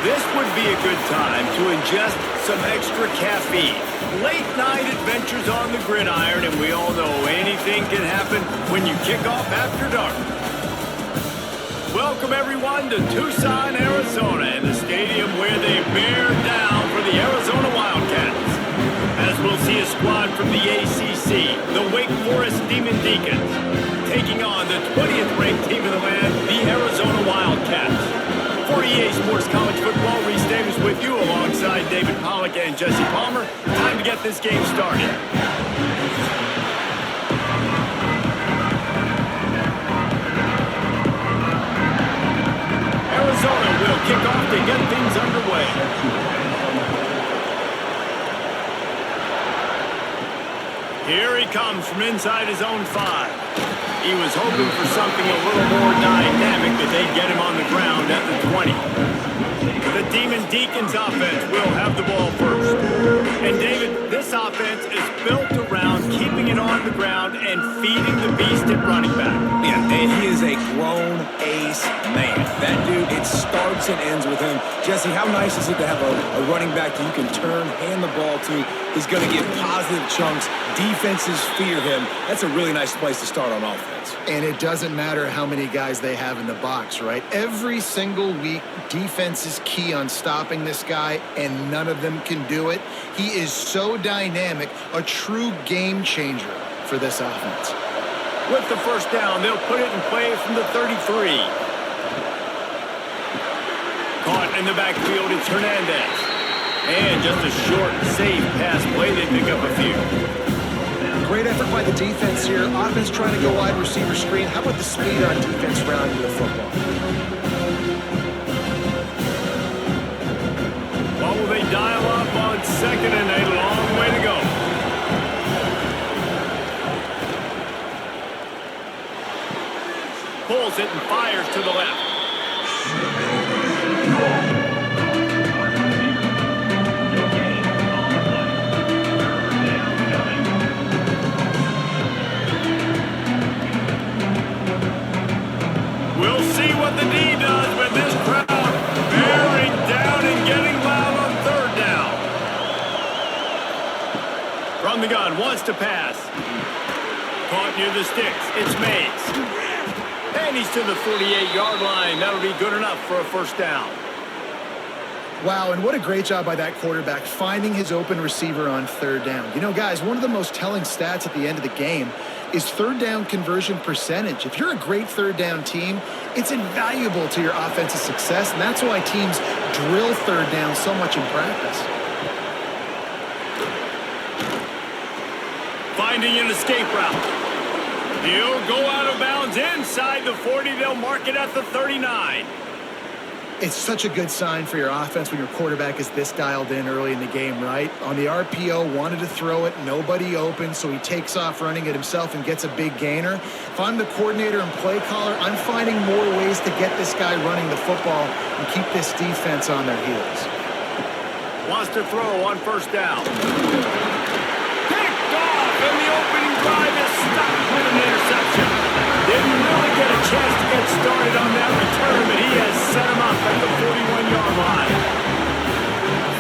This would be a good time to ingest some extra caffeine. Late night adventures on the gridiron, and we all know anything can happen when you kick off after dark. Welcome everyone to Tucson, Arizona, and the stadium where they bear down for the Arizona Wildcats. As we'll see a squad from the ACC, the Wake Forest Demon Deacons, taking on the 20th ranked team in the land, the Arizona Wildcats. For EA Sports College Football, Reese Davis with you alongside David Pollack and Jesse Palmer. Time to get this game started. Arizona will kick off to get things underway. Here he comes from inside his own 5. He was hoping for something a little more dynamic, that they'd get him on the ground at the 20. The Demon Deacons offense will have the ball first. And David, this offense is built around keeping it on the ground and feeding the beast at running back. Yeah, and he is a grown ace man. That dude, it starts and ends with him. Jesse, how nice is it to have a running back that you can turn, hand the ball to? He's going to get positive chunks. Defenses fear him. That's a really nice place to start on offense. And it doesn't matter how many guys they have in the box, right? Every single week, defense is key on stopping this guy, and none of them can do it. He is so dynamic, a true game changer for this offense. With the first down, they'll put it in play from the 33. Caught in the backfield, it's Hernandez. And just a short, safe pass play, they pick up a few. Great effort by the defense here. Offense trying to go wide receiver screen. How about the speed on defense rounding the football? What will they dial up on second and a long way to go? Pulls it and fires to the left. We'll see what the D does with this crowd bearing down and getting loud on third down. From the gun, wants to pass. Caught near the sticks. It's Mays. And he's to the 48-yard line. That'll be good enough for a first down. Wow, and what a great job by that quarterback finding his open receiver on third down. You know, guys, one of the most telling stats at the end of the game is third down conversion percentage. If you're a great third down team, it's invaluable to your offensive success, and that's why teams drill third down so much in practice. Finding an escape route. He'll go out of bounds inside the 40. They'll mark it at the 39. It's such a good sign for your offense when your quarterback is this dialed in early in the game, right? On the RPO, wanted to throw it, nobody open, so he takes off running it himself and gets a big gainer. If I'm the coordinator and play caller, I'm finding more ways to get this guy running the football and keep this defense on their heels. Wants to throw on first down. Picked off, and the opening drive is stopped with an interception. Didn't really get a chance to get started on that return, but he has set him up at the 41-yard line.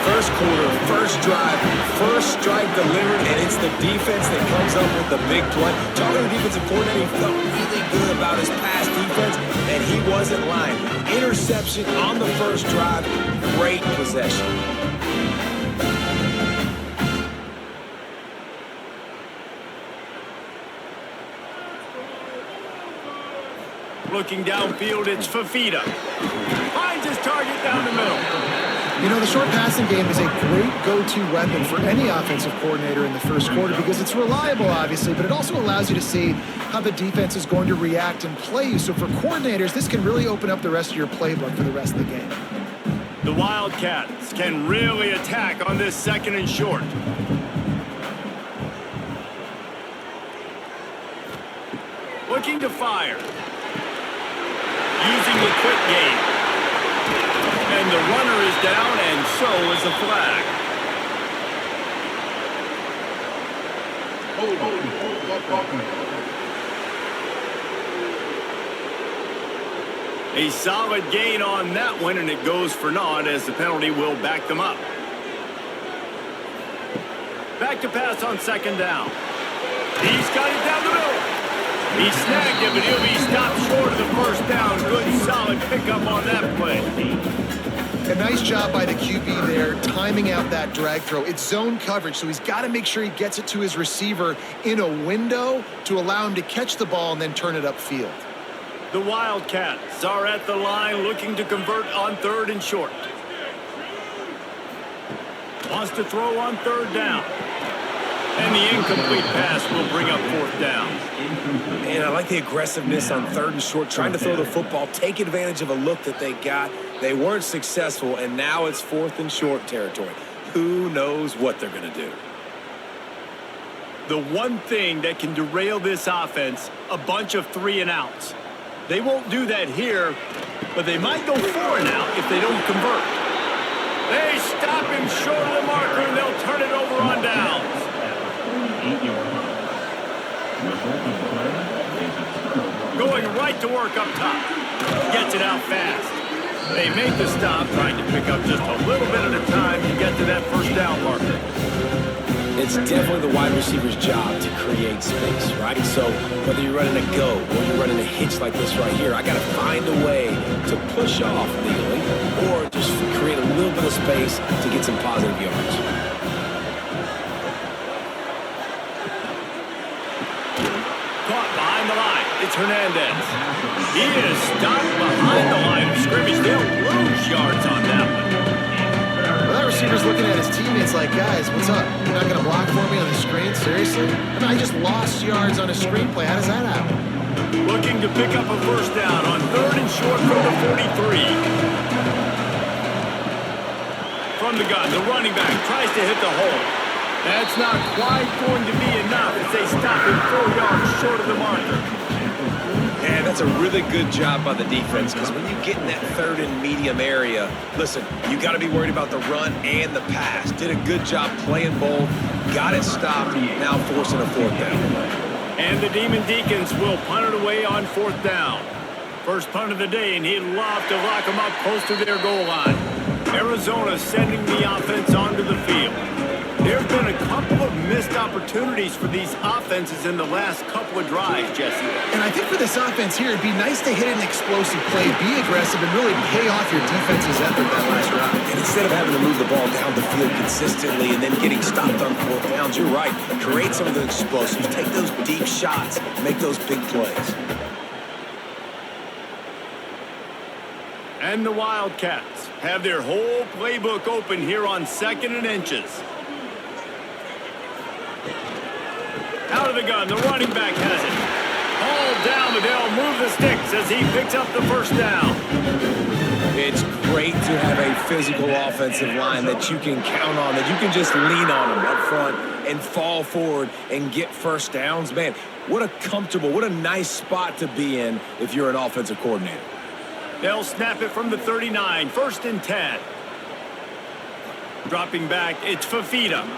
First quarter, first drive, first strike delivered, and it's the defense that comes up with the big play. Talking to the defensive coordinator, he felt really good about his pass defense, and he wasn't lying. Interception on the first drive, great possession. Looking downfield, it's Fafita. Finds his target down the middle. You know, the short passing game is a great go-to weapon for any offensive coordinator in the first quarter because it's reliable, obviously, but it also allows you to see how the defense is going to react and play you. So for coordinators, this can really open up the rest of your playbook for the rest of the game. The Wildcats can really attack on this second and short. Looking to fire. Using the quick game. And the runner is down, and so is the flag. A solid gain on that one, and it goes for naught as the penalty will back them up. Back to pass on second down. He's got it down the middle. He snagged it, but he'll be stopped short of the first down. Good, solid pickup on that play. A nice job by the QB there, timing out that drag throw. It's zone coverage, so he's got to make sure he gets it to his receiver in a window to allow him to catch the ball and then turn it upfield. The Wildcats are at the line looking to convert on third and short. Wants to throw on third down. And the incomplete pass will bring up fourth down. Man, I like the aggressiveness on third and short, trying to throw the football, take advantage of a look that they got. They weren't successful, and now it's fourth and short territory. Who knows what they're going to do? The one thing that can derail this offense, a bunch of 3-and-outs. They won't do that here, but they might go 4-and-out if they don't convert. They stop him short of the marker, and they'll turn it over on downs. Going right to work up top. Gets it out fast. They make the stop, trying to pick up just a little bit at a time to get to that first down marker. It's definitely the wide receiver's job to create space, right? So whether you're running a go or you're running a hitch like this right here, I got to find a way to push off legally or just create a little bit of space to get some positive yards. It's Hernandez. He is stopped behind the line of scrimmage. They'll lose yards on that one. Well, that receiver's looking at his teammates like, guys, what's up? You're not going to block for me on the screen? Seriously? I mean, I just lost yards on a screenplay. How does that happen? Looking to pick up a first down on third and short from the 43. From the gun, the running back tries to hit the hole. That's not quite going to be enough as they stop him 4 yards short of the marker. And that's a really good job by the defense because when you get in that third and medium area, listen, you got to be worried about the run and the pass. Did a good job playing both, got it stopped, now forcing a fourth down. And the Demon Deacons will punt it away on fourth down. First punt of the day, and he'd love to lock them up close to their goal line. Arizona sending the offense onto the field. There have been a couple of missed opportunities for these offenses in the last couple of drives, Jesse. And I think for this offense here, it'd be nice to hit an explosive play, be aggressive, and really pay off your defense's effort that last drive. And instead of having to move the ball down the field consistently and then getting stopped on fourth downs, you're right. Create some of the explosives, take those deep shots, make those big plays. And the Wildcats have their whole playbook open here on 2nd and inches. Out of the gun, the running back has it. Hauled down, but they'll move the sticks as he picks up the first down. It's great to have a physical offensive line that you can count on, that you can just lean on them up front and fall forward and get first downs. Man, what a comfortable, what a nice spot to be in if you're an offensive coordinator. They'll snap it from the 39, 1st and 10. Dropping back, it's Fafita.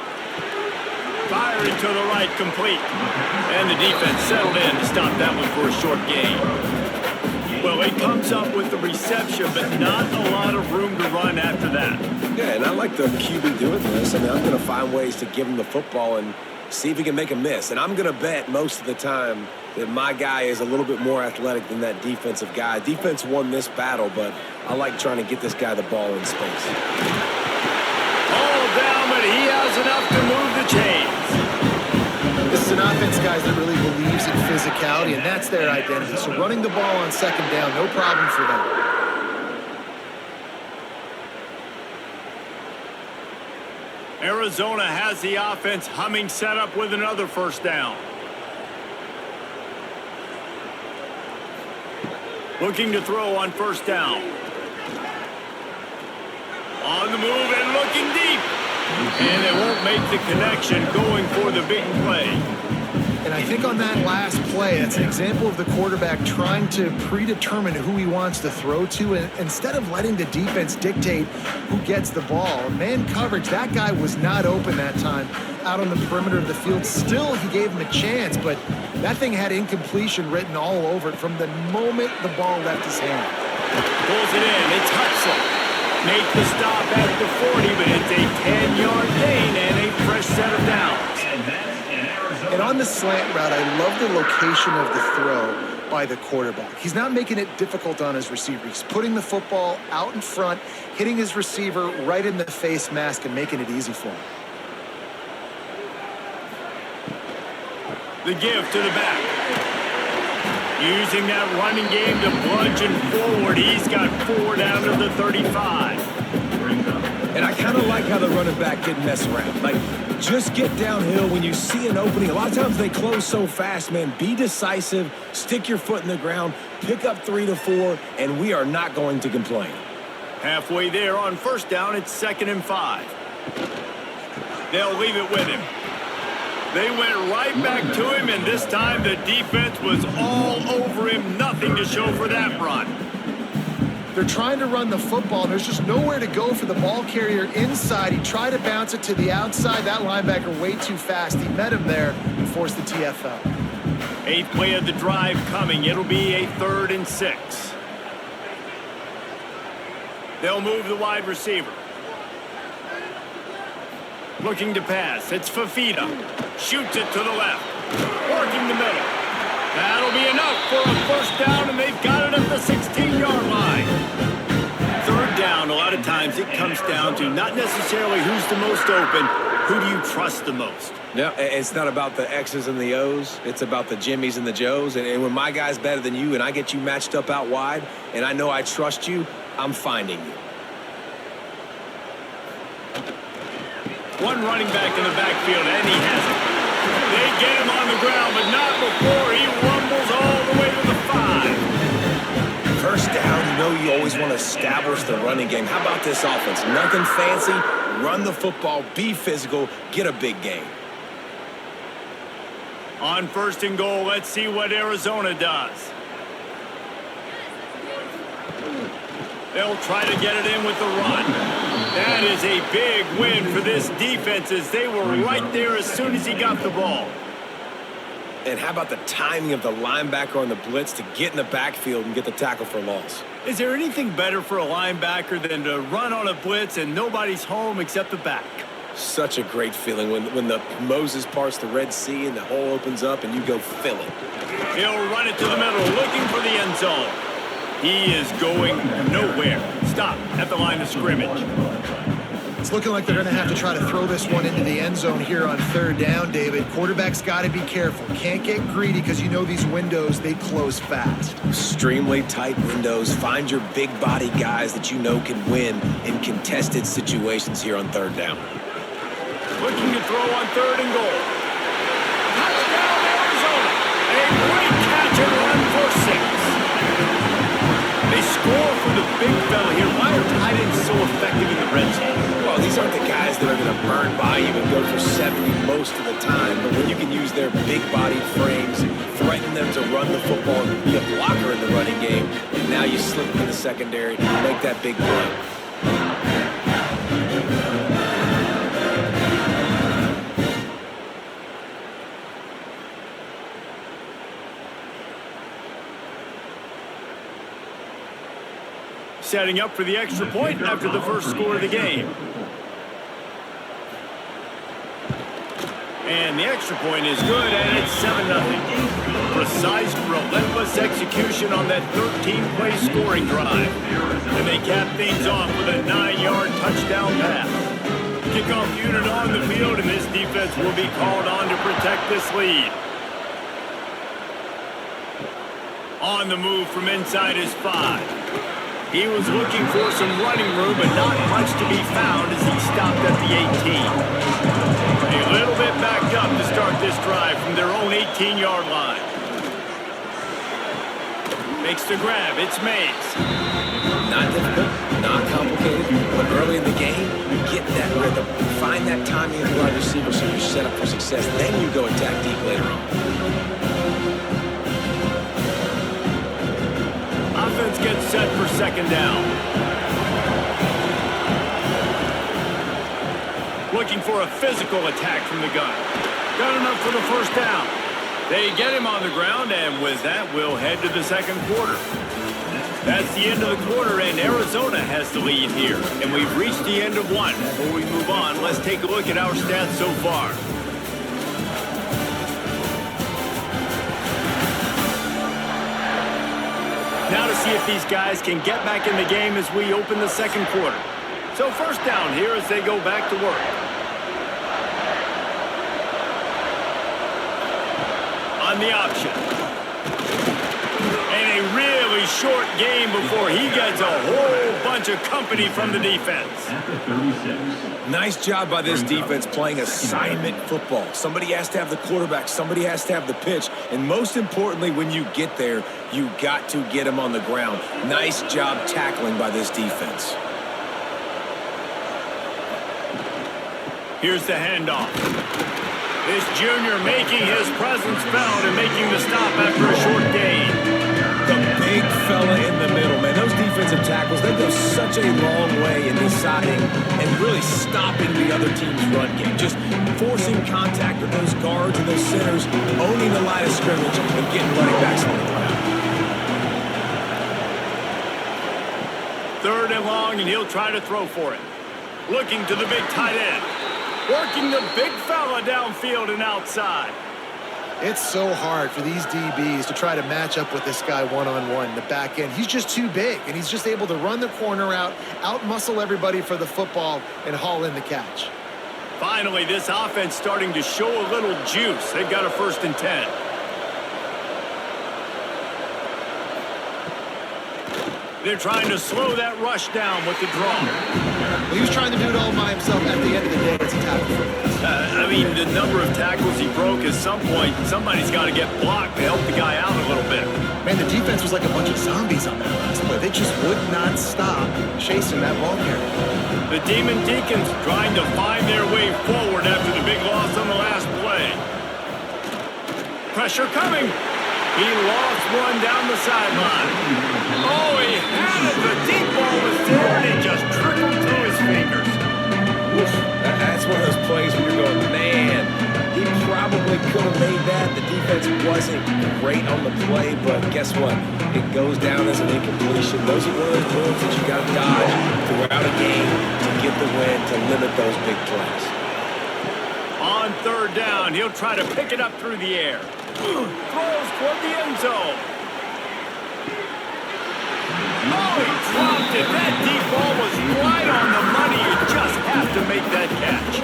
Firing to the right, complete. And the defense settled in to stop that one for a short gain. Well, he comes up with the reception, but not a lot of room to run after that. Yeah, and I like the QB doing this. I mean, I'm going to find ways to give him the football and see if he can make a miss. And I'm going to bet most of the time that my guy is a little bit more athletic than that defensive guy. Defense won this battle, but I like trying to get this guy the ball in space. All down, but he has enough to move the chains. This is an offense, guys, that really believes in physicality, and that's their identity. So running the ball on second down, no problem for them. Arizona has the offense humming, set up with another first down. Looking to throw on first down. On the move and looking deep. And they won't make the connection, going for the big play. And I think on that last play, that's an example of the quarterback trying to predetermine who he wants to throw to, and instead of letting the defense dictate who gets the ball. Man coverage, that guy was not open that time out on the perimeter of the field. Still, he gave him a chance, but that thing had incompletion written all over it from the moment the ball left his hand. Pulls it in. It's Hudson. Make the stop at the 40, but it's a 10-yard gain and a fresh set of downs. And on the slant route, I love the location of the throw by the quarterback. He's not making it difficult on his receiver. He's putting the football out in front, hitting his receiver right in the face mask and making it easy for him. The give to the back. Using that running game to bludgeon forward. He's got 4 down to the 35. And I kind of like how the running back didn't mess around. Like, just get downhill when you see an opening. A lot of times they close so fast, man. Be decisive, stick your foot in the ground, pick up 3 to 4, and we are not going to complain. Halfway there on first down, it's 2nd and 5. They'll leave it with him. They went right back to him, and this time the defense was all over him. Nothing to show for that run. They're trying to run the football, and there's just nowhere to go for the ball carrier inside. He tried to bounce it to the outside. That linebacker way too fast. He met him there and forced the TFL. 8th play of the drive coming. It'll be a 3rd and 6. They'll move the wide receiver. Looking to pass. It's Fafita. Shoots it to the left. Working the middle. That'll be enough for a first down, and they've got it at the 16-yard line. 3rd down, a lot of times it comes down to not necessarily who's the most open, who do you trust the most? No, it's not about the X's and the O's. It's about the Jimmies and the Joes. And when my guy's better than you and I get you matched up out wide, and I know I trust you, I'm finding you. One running back in the backfield, and he has it. They get him on the ground, but not before he rumbles all the way to the 5. First down, you know you always want to establish the running game. How about this offense? Nothing fancy. Run the football, be physical, get a big gain. On 1st and goal, let's see what Arizona does. They'll try to get it in with the run. That is a big win for this defense as they were right there as soon as he got the ball. And how about the timing of the linebacker on the blitz to get in the backfield and get the tackle for loss? Is there anything better for a linebacker than to run on a blitz and nobody's home except the back? Such a great feeling when the Moses parts the Red Sea and the hole opens up and you go fill it. He'll run it to the middle, looking for the end zone. He is going nowhere. Stop at the line of scrimmage. It's looking like they're going to have to try to throw this one into the end zone here on 3rd down, David. Quarterback's got to be careful. Can't get greedy because you know these windows, they close fast. Extremely tight windows. Find your big body guys that you know can win in contested situations here on 3rd down. Looking to throw on 3rd and goal. Touchdown, Arizona. A great catch and run for 6. They score for the big fella here. Why are tight ends so effective in the red zone? Well, these aren't the guys that are going to burn by you and go for 70 most of the time. But when you can use their big-bodied frames, threaten them to run the football and be a blocker in the running game, and now you slip into the secondary and make that big play. Setting up for the extra point after the first score of the game. And the extra point is good, and it's 7-0. Precise, relentless execution on that 13-play scoring drive. And they cap things off with a 9-yard touchdown pass. Kickoff unit on the field, and this defense will be called on to protect this lead. On the move from inside his 5. He was looking for some running room, but not much to be found as he stopped at the 18. A little bit backed up to start this drive from their own 18-yard line. Makes the grab. It's Mays. Not difficult, not complicated, but early in the game, you get that rhythm. Find that timing of the wide receiver so you're set up for success. Then you go attack deep later on. Offense gets set for 2nd down. Looking for a physical attack from the gun. Got enough for the first down. They get him on the ground, and with that, we'll head to the 2nd quarter. That's the end of the quarter, and Arizona has the lead here. And we've reached the end of one. Before we move on, let's take a look at our stats so far. Now to see if these guys can get back in the game as we open the second quarter. So first down here as they go back to work. On the option. And a really short game before he gets a whole bunch of company from the defense. Nice job by this defense playing assignment football. Somebody has to have the quarterback. Somebody has to have the pitch. And most importantly, when you get there, you got to get him on the ground. Nice job tackling by this defense. Here's the handoff. This junior making his presence felt and making the stop after a short gain. The big fella in the middle, man. Those defensive tackles, they go such a long way in deciding and really stopping the other team's run game. Just forcing contact with those guards and those centers, owning the line of scrimmage, and getting running backs on the ground. Third and long, and he'll try to throw for it. Looking to the big tight end. Working the big fella downfield and outside. It's so hard for these DBs to try to match up with this guy one-on-one in the back end. He's just too big, and he's just able to run the corner out-muscle everybody for the football, and haul in the catch. Finally, this offense starting to show a little juice. They've got a 1st and 10. They're trying to slow that rush down with the draw. Well, he was trying to do it all by himself. At the end of the day, it's a tackle for him. I mean, the number of tackles he broke, at some point, somebody's got to get blocked to help the guy out a little bit. Man, the defense was like a bunch of zombies on that last play. They just would not stop chasing that ball carrier. The Demon Deacons trying to find their way forward after the big loss on the last play. Pressure coming. He lost one down the sideline. Oh, he had it. The deep ball was there, and it just trickled through his fingers. Oof. That's one of those plays where you're going, man, he probably could have made that. The defense wasn't great on the play, but guess what? It goes down as an incompletion. Those are one of those moves that you got to dodge throughout a game to get the win, to limit those big plays. On third down, he'll try to pick it up through the air. Throws toward the end zone. Oh, he dropped it. That deep ball was right on the money. You just have to make that catch.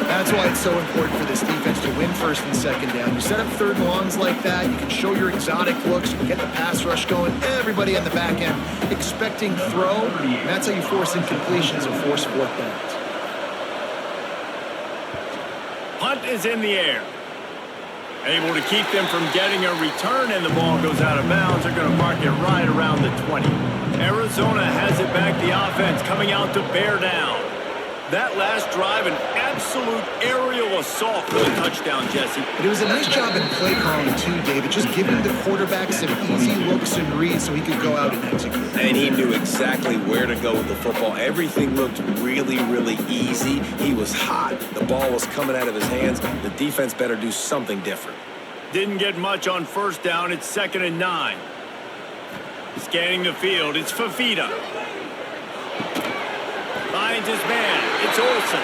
That's why it's so important for this defense to win 1st and 2nd down. You set up 3rd and longs like that, you can show your exotic looks, you can get the pass rush going, everybody on the back end expecting throw, and that's how you force incompletions and force 4th downs. Punt is in the air. Able to keep them from getting a return, and the ball goes out of bounds. They're going to mark it right around the 20. Arizona has it back. The offense coming out to bear down. That last drive, an absolute aerial assault for the touchdown, Jesse. But it was a nice job in play calling too, David, just giving the quarterback some easy looks and reads so he could go out and execute. And he knew exactly where to go with the football. Everything looked really, really easy. He was hot. The ball was coming out of his hands. The defense better do something different. Didn't get much on 1st down. It's 2nd and 9. Scanning the field. It's Fafita. Finds his man. It's Olsen.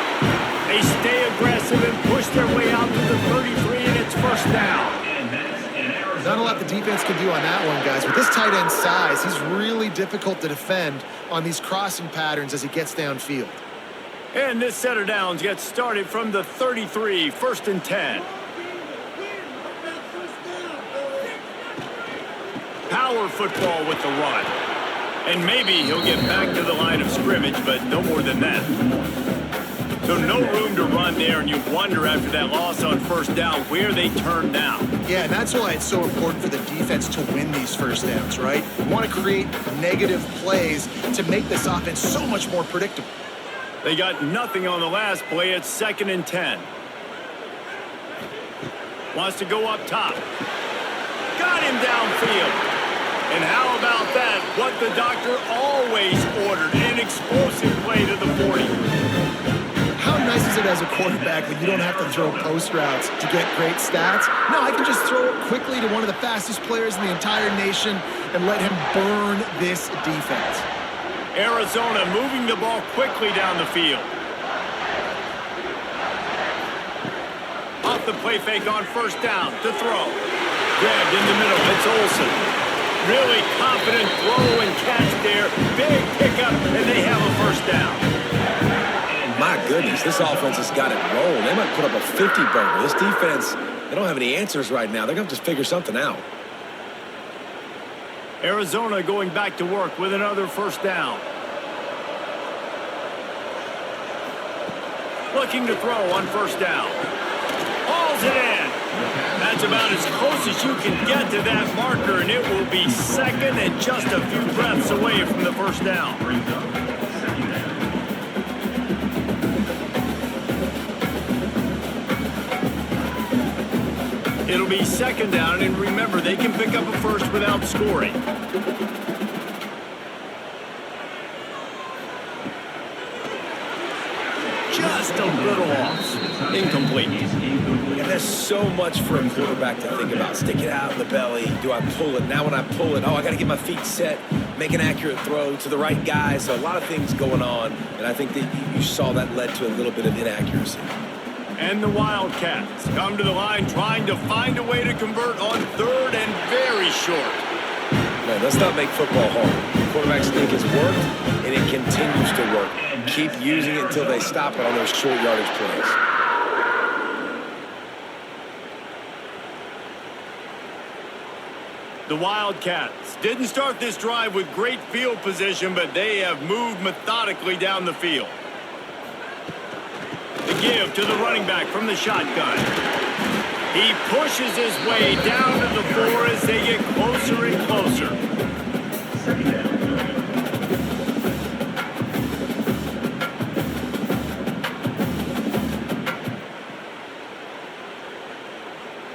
They stay aggressive and push their way out to the 33, and it's 1st down. Not a lot the defense can do on that one, guys. With this tight end size, he's really difficult to defend on these crossing patterns as he gets downfield. And this set of downs gets started from the 33, 1st and 10. Power football with the run. And maybe he'll get back to the line of scrimmage, but no more than that. So no room to run there, and you wonder after that loss on 1st down where they turn now. Yeah, and that's why it's so important for the defense to win these 1st downs, right? You want to create negative plays to make this offense so much more predictable. They got nothing on the last play. It's 2nd and 10. Wants to go up top. Got him downfield. And how about that? What the doctor always ordered, an explosive play to the 40. How nice is it as a quarterback that you don't have to throw post routes to get great stats. No, I can just throw it quickly to one of the fastest players in the entire nation and let him burn this defense. Arizona moving the ball quickly down the field. Off the play fake on first down to throw. Grabbed in the middle. It's Olsen. Really confident throw and catch there. Big pickup, and they have a first down. My goodness, this offense has got it rolling. They might put up a 50 burger. This defense, they don't have any answers right now. They're going to just figure something out. Arizona going back to work with another first down. Looking to throw on first down. Hauls it in. That's about as close as you can get to that marker, and it will be second and just a few breaths away from the first down. It'll be second down, and remember, they can pick up a first without scoring. Just a little off. Incomplete. And there's so much for a quarterback to think about. Stick it out in the belly. Do I pull it? Now when I pull it, I got to get my feet set, make an accurate throw to the right guy. So a lot of things going on, and I think that you saw that led to a little bit of inaccuracy. And the Wildcats come to the line trying to find a way to convert on third and very short. Man, let's not make football hard. Quarterback sneak has worked, and it continues to work. Keep using it until they stop it on those short yardage plays. The Wildcats didn't start this drive with great field position, but they have moved methodically down the field. The give to the running back from the shotgun. He pushes his way down to the floor as they get closer and closer.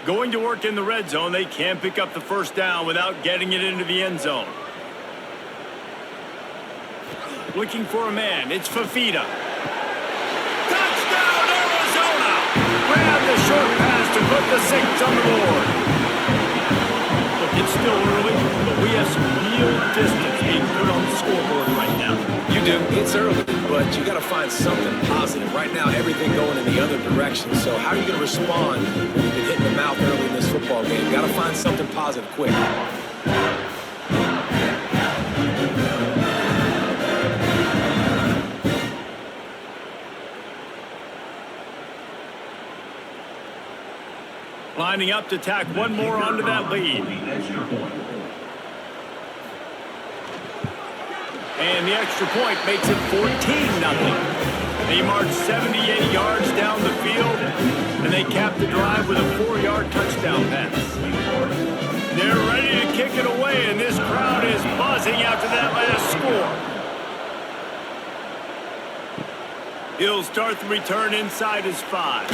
Going to work in the red zone, they can't pick up the first down without getting it into the end zone. Looking for a man, it's Fafita. Touchdown, Arizona! Grab the short pass to put the 6 on the board. Look, it's still early, but we have some real distance being put on the scoreboard right now. You do. It's early, but you got to find something positive. Right now, everything going in the other direction. So how are you going to respond when you've been hitting the mouth early in this football game? You got to find something positive quick. Lining up to tack one more onto that lead. And the extra point makes it 14-0. They march 78 yards down the field, and they cap the drive with a 4-yard touchdown pass. They're ready to kick it away, and this crowd is buzzing after that last score. He'll start the return inside his 5.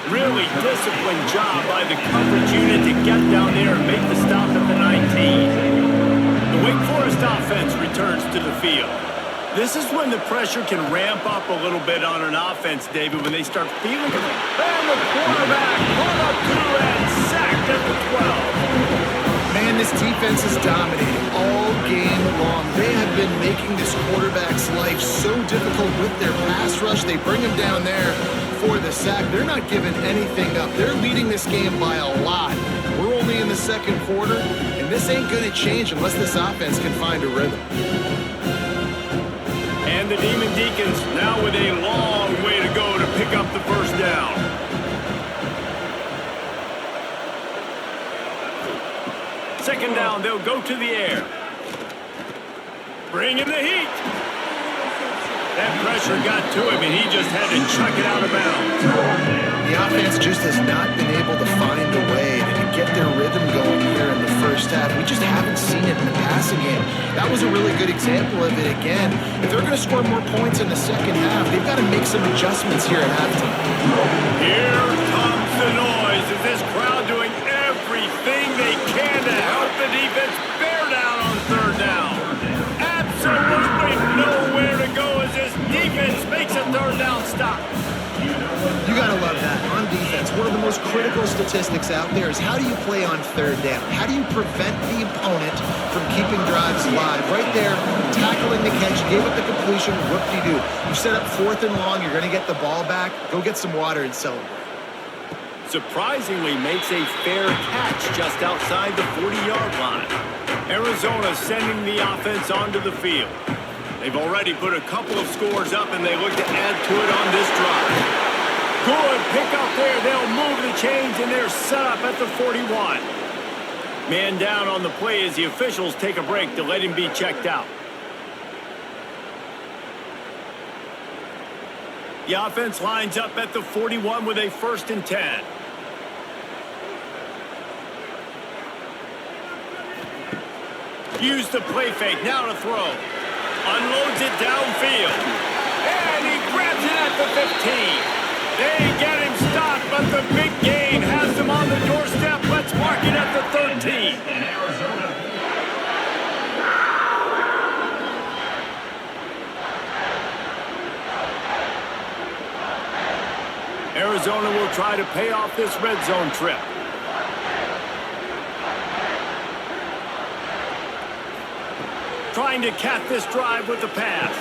Really disciplined job by the coverage unit to get down there and make the stop at the 19. The Wake Forest offense returns to the field. This is when the pressure can ramp up a little bit on an offense, David, when they start feeling it. And the quarterback caught up to and sacked at the 12. Man, this defense is dominating all game long. They have been making this quarterback's life so difficult with their pass rush. They bring him down there for the sack. They're not giving anything up. They're leading this game by a lot. We're only in the second quarter, and this ain't going to change unless this offense can find a rhythm. And the Demon Deacons now with a long way to go to pick up the first down. Second down, they'll go to the air. Bring in the heat. That pressure got to him, and he just had to chuck it out of bounds. The offense just has not been able to find a way to get their rhythm going here in the first half. We just haven't seen it in the passing game. That was a really good example of it again. If they're going to score more points in the second half, they've got to make some adjustments here at halftime. Here comes the noise. Is this crowd doing everything they can to help the defense bear down on third down? Absolutely nowhere to go as this defense makes a third down stop. one of the most critical statistics out there is how do you play on third down? How do you prevent the opponent from keeping drives alive? Right there, tackling the catch, you gave up the completion, what do you do? You set up 4th and long, you're going to get the ball back, go get some water and celebrate. Surprisingly makes a fair catch just outside the 40-yard line. Arizona sending the offense onto the field. They've already put a couple of scores up, and they look to add to it on this drive. Good pick up there. They'll move the chains, and they're set up at the 41. Man down on the play as the officials take a break to let him be checked out. The offense lines up at the 41 with a 1st and 10. Use the play fake, now to throw. Unloads it downfield. And he grabs it at the 15. They get him stopped, but the big gain has him on the doorstep. Let's mark it at the 13. Arizona will try to pay off this red zone trip. Trying to cap this drive with the pass.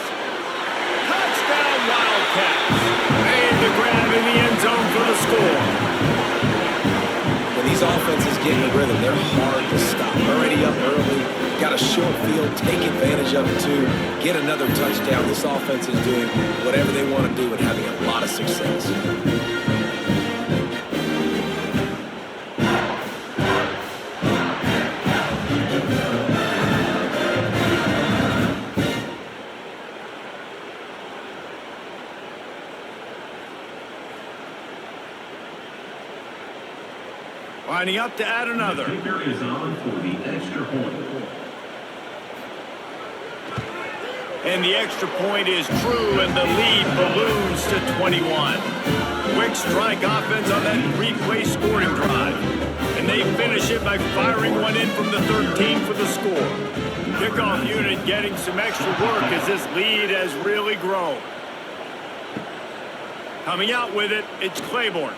Touchdown, Wildcats. Made the grab in the end zone for the score. When these offenses get in rhythm, they're hard to stop. Already up early, got a short field, take advantage of it too, get another touchdown. This offense is doing whatever they want to do and having a lot of success. Lining up to add another. The kicker is on for the extra point. And the extra point is true, and the lead balloons to 21. Quick strike offense on that replay scoring drive. And they finish it by firing one in from the 13 for the score. Kickoff unit getting some extra work as this lead has really grown. Coming out with it, it's Claiborne.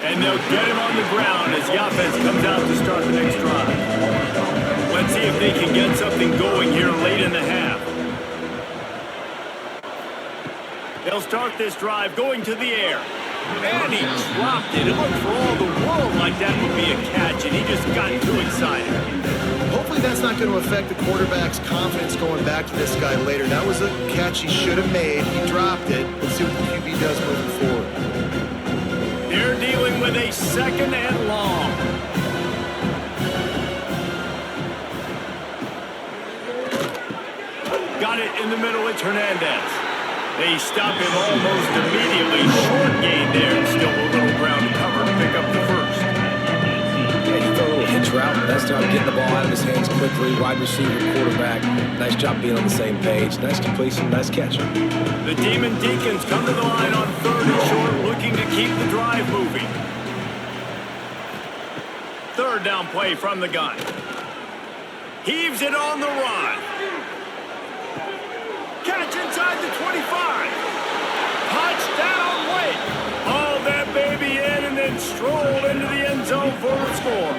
And they'll get him on the ground as the offense comes out to start the next drive. Let's see if they can get something going here late in the half. They'll start this drive going to the air. And he dropped it. It looked for all the world like that would be a catch, and he just got too excited. Hopefully that's not going to affect the quarterback's confidence going back to this guy later. That was a catch he should have made. He dropped it. Let's see what the QB does moving forward. They're dealing with a 2nd and long. Got it in the middle, it's Hernandez. They stop him almost immediately. Short gain there, and still a little ground to cover to pick up the first. Yeah, he threw a little hitch route. Nice job getting the ball out of his hands quickly. Wide receiver, quarterback. Nice job being on the same page. Nice completion, nice catch. The Demon Deacons come to the line on 3rd and short, looking to keep the drive moving. 3rd down play from the gun. Heaves it on the run. Catch inside the 25. Touchdown, Wake. Hauled that baby in and then strolled into the end zone for the score.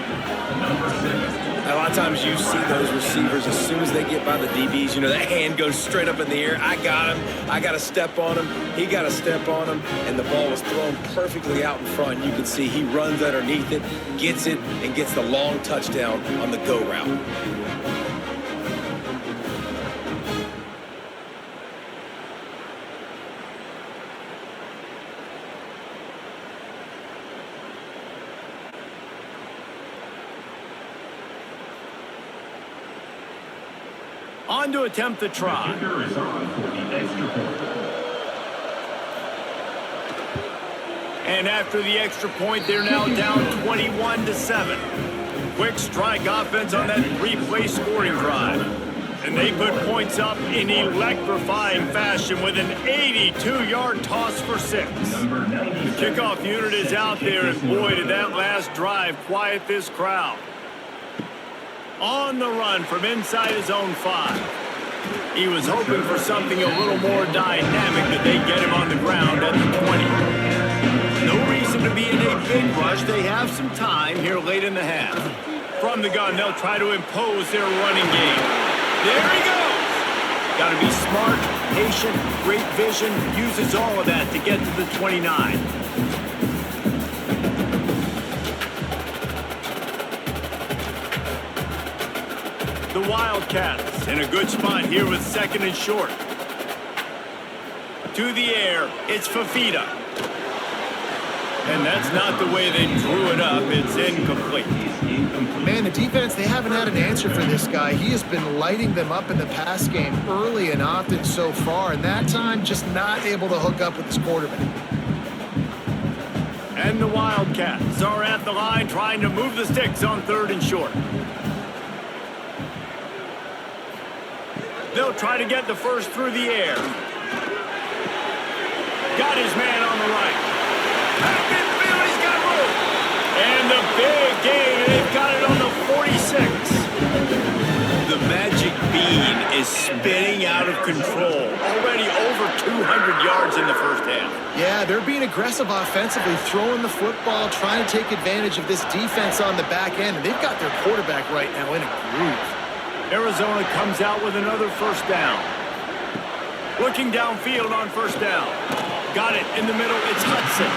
A lot of times you see those receivers, as soon as they get by the DBs, you know, that hand goes straight up in the air. I got him. I got to step on him. He got to step on him. And the ball was thrown perfectly out in front. You can see he runs underneath it, gets it, and gets the long touchdown on the go route. On to attempt the try. The kicker is on for the extra point. And after the extra point, they're now down 21-7. Quick strike offense on that replay scoring drive. And they put points up in electrifying fashion with an 82-yard toss for 6. The kickoff unit is out there, and boy, did that last drive quiet this crowd. On the run from inside his own 5. He was hoping for something a little more dynamic, but they get him on the ground at the 20. No reason them to be in a big rush. They have some time here late in the half. From the gun, they'll try to impose their running game. There he goes. Got to be smart, patient, great vision. Uses all of that to get to the 29. The Wildcats in a good spot here with second and short. To the air, it's Fafita. And that's not the way they drew it up. It's incomplete. Man, the defense, they haven't had an answer for this guy. He has been lighting them up in the pass game early and often so far, and that time just not able to hook up with his quarterback. And the Wildcats are at the line trying to move the sticks on third and short. They'll try to get the first through the air. Got his man on the right. Back midfield, he's got room. And the big gain, they've got it on the 46. The magic bean is spinning out of control. Already over 200 yards in the first half. Yeah, they're being aggressive offensively, throwing the football, trying to take advantage of this defense on the back end. And they've got their quarterback right now in a groove. Arizona comes out with another first down. Looking downfield on first down. Got it in the middle. It's Hudson.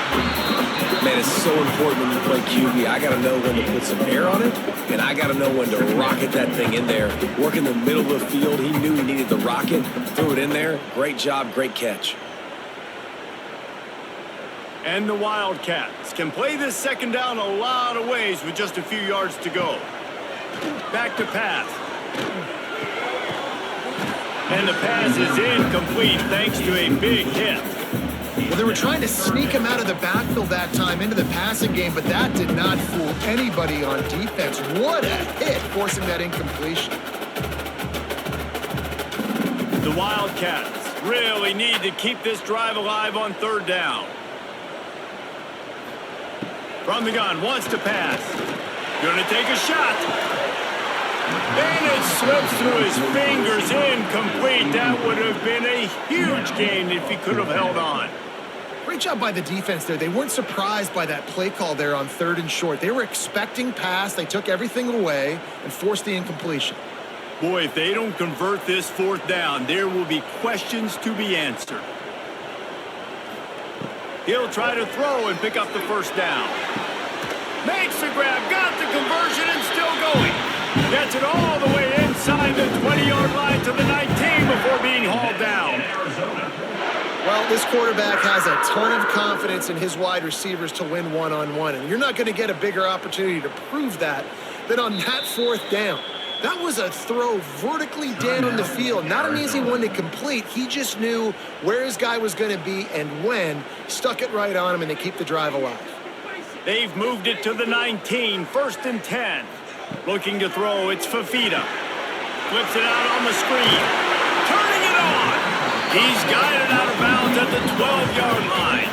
Man, it's so important when you play QB. I got to know when to put some air on it, and I got to know when to rocket that thing in there. Work in the middle of the field. He knew he needed the rocket. Threw it in there. Great job. Great catch. And the Wildcats can play this second down a lot of ways with just a few yards to go. Back to pass. And the pass is incomplete thanks to a big hit. Well, they were trying to sneak him out of the backfield that time into the passing game, but that did not fool anybody on defense. What a hit, forcing that incompletion. The Wildcats really need to keep this drive alive on third down. From the gun, wants to pass. Gonna take a shot. And it slips through his fingers, incomplete. That would have been a huge gain if he could have held on. Great job by the defense there. They weren't surprised by that play call there on third and short. They were expecting pass. They took everything away and forced the incompletion. Boy, if they don't convert this fourth down, there will be questions to be answered. He'll try to throw and pick up the first down. Makes the grab, got the conversion, and still going. Gets it all the way inside the 20-yard line to the 19 before being hauled down. Well, this quarterback has a ton of confidence in his wide receivers to win one-on-one, and you're not going to get a bigger opportunity to prove that than on that fourth down. That was a throw vertically down the field. Not an easy one to complete. He just knew where his guy was going to be and when. Stuck it right on him, and they keep the drive alive. They've moved it to the 19, first and 10. Looking to throw, it's Fafita. Flips it out on the screen. Turning it on. He's got it out of bounds at the 12-yard line.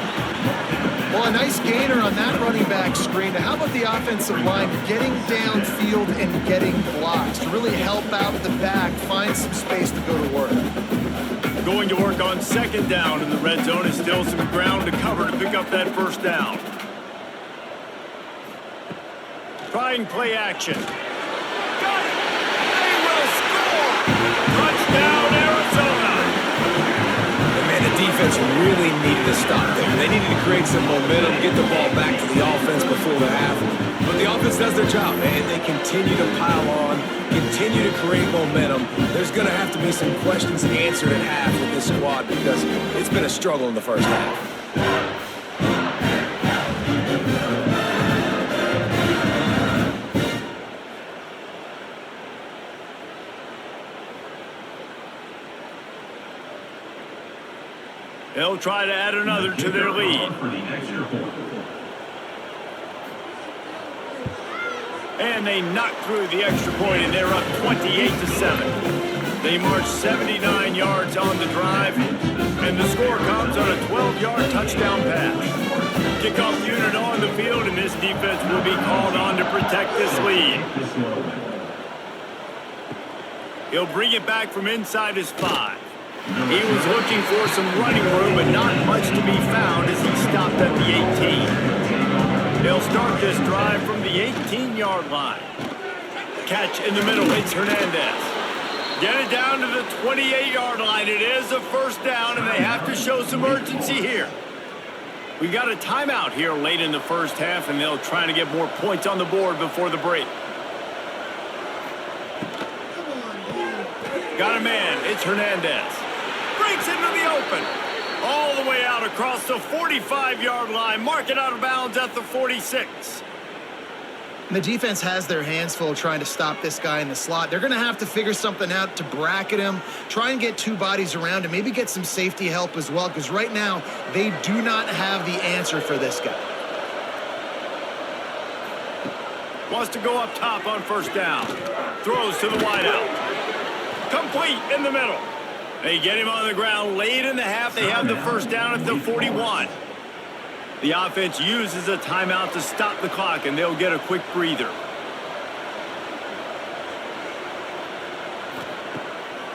Well, a nice gainer on that running back screen. Now, how about the offensive line getting downfield and getting blocks to really help out the back, find some space to go to work? Going to work on second down in the red zone is still some ground to cover to pick up that first down. Trying play action. Got it! They will score! Touchdown, Arizona! And man, the defense really needed to stop there. They needed to create some momentum, get the ball back to the offense before the half. But the offense does their job, and they continue to pile on, continue to create momentum. There's going to have to be some questions answered at half with this squad because it's been a struggle in the first half. They'll try to add another to their lead. And they knock through the extra point, and they're up 28-7. They march 79 yards on the drive, and the score comes on a 12-yard touchdown pass. Kickoff unit on the field, and this defense will be called on to protect this lead. He'll bring it back from inside his 5. He was looking for some running room, but not much to be found as he stopped at the 18. They'll start this drive from the 18-yard line. Catch in the middle, it's Hernandez. Get it down to the 28-yard line. It is a first down, and they have to show some urgency here. We got a timeout here late in the first half, and they'll try to get more points on the board before the break. Got a man, it's Hernandez. Breaks into the open. All the way out across the 45-yard line. Mark it out of bounds at the 46. The defense has their hands full trying to stop this guy in the slot. They're going to have to figure something out to bracket him, try and get two bodies around him, maybe get some safety help as well, because right now they do not have the answer for this guy. Wants to go up top on first down. Throws to the wideout. Complete in the middle. They get him on the ground late in the half. They have the first down at the 41. The offense uses a timeout to stop the clock, and they'll get a quick breather.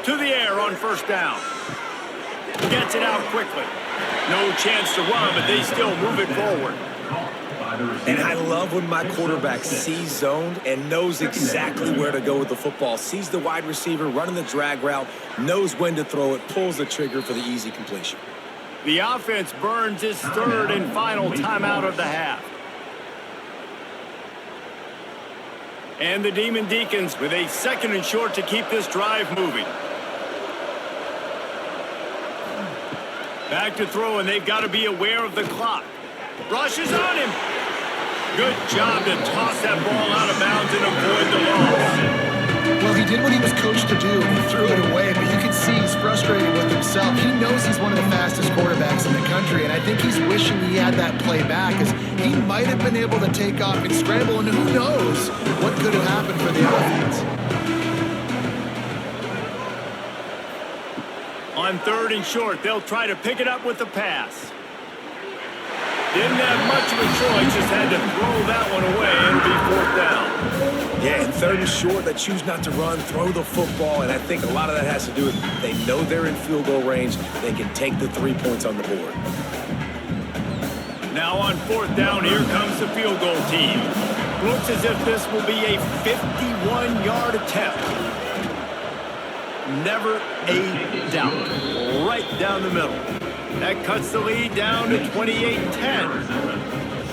To the air on first down. Gets it out quickly. No chance to run, but they still move it forward. And I love when my quarterback sees zoned and knows exactly where to go with the football. Sees the wide receiver running the drag route, knows when to throw it, pulls the trigger for the easy completion. The offense burns its third and final timeout of the half. And the Demon Deacons with a second and short to keep this drive moving. Back to throw, and they've got to be aware of the clock. Rushes on him. Good job to toss that ball out of bounds and avoid the loss. Well, he did what he was coached to do, and he threw it away, but you can see he's frustrated with himself. He knows he's one of the fastest quarterbacks in the country, and I think he's wishing he had that play back, because he might have been able to take off and scramble, and who knows what could have happened for the offense. On third and short, they'll try to pick it up with the pass. Didn't have much of a choice, just had to throw that one away. It'll be fourth down. Yeah, and third and short, they choose not to run, throw the football, and I think a lot of that has to do with they know they're in field goal range. They can take the 3 points on the board. Now on fourth down, here comes the field goal team. Looks as if this will be a 51-yard attempt. Never a doubt. Right down the middle. That cuts the lead down to 28-10.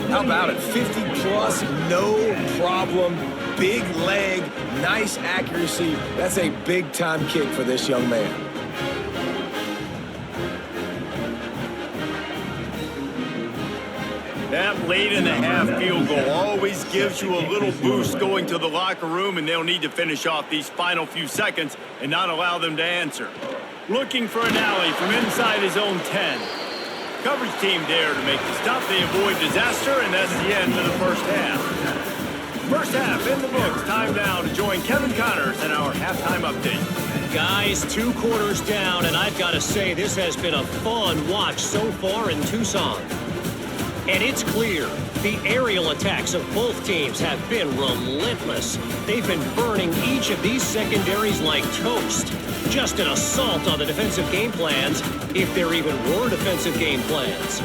How about it? 50-plus, no problem. Big leg, nice accuracy. That's a big-time kick for this young man. That late in the half field goal always gives you a little boost going to the locker room, and they'll need to finish off these final few seconds and not allow them to answer. Looking for an alley from inside his own 10. Coverage team there to make the stop. They avoid disaster, and that's the end of the first half. First half in the books. Time now to join Kevin Connors in our halftime update. Guys, 2 quarters down, and I've got to say this has been a fun watch so far in Tucson. And it's clear, the aerial attacks of both teams have been relentless. They've been burning each of these secondaries like toast. Just an assault on the defensive game plans, if there even were defensive game plans.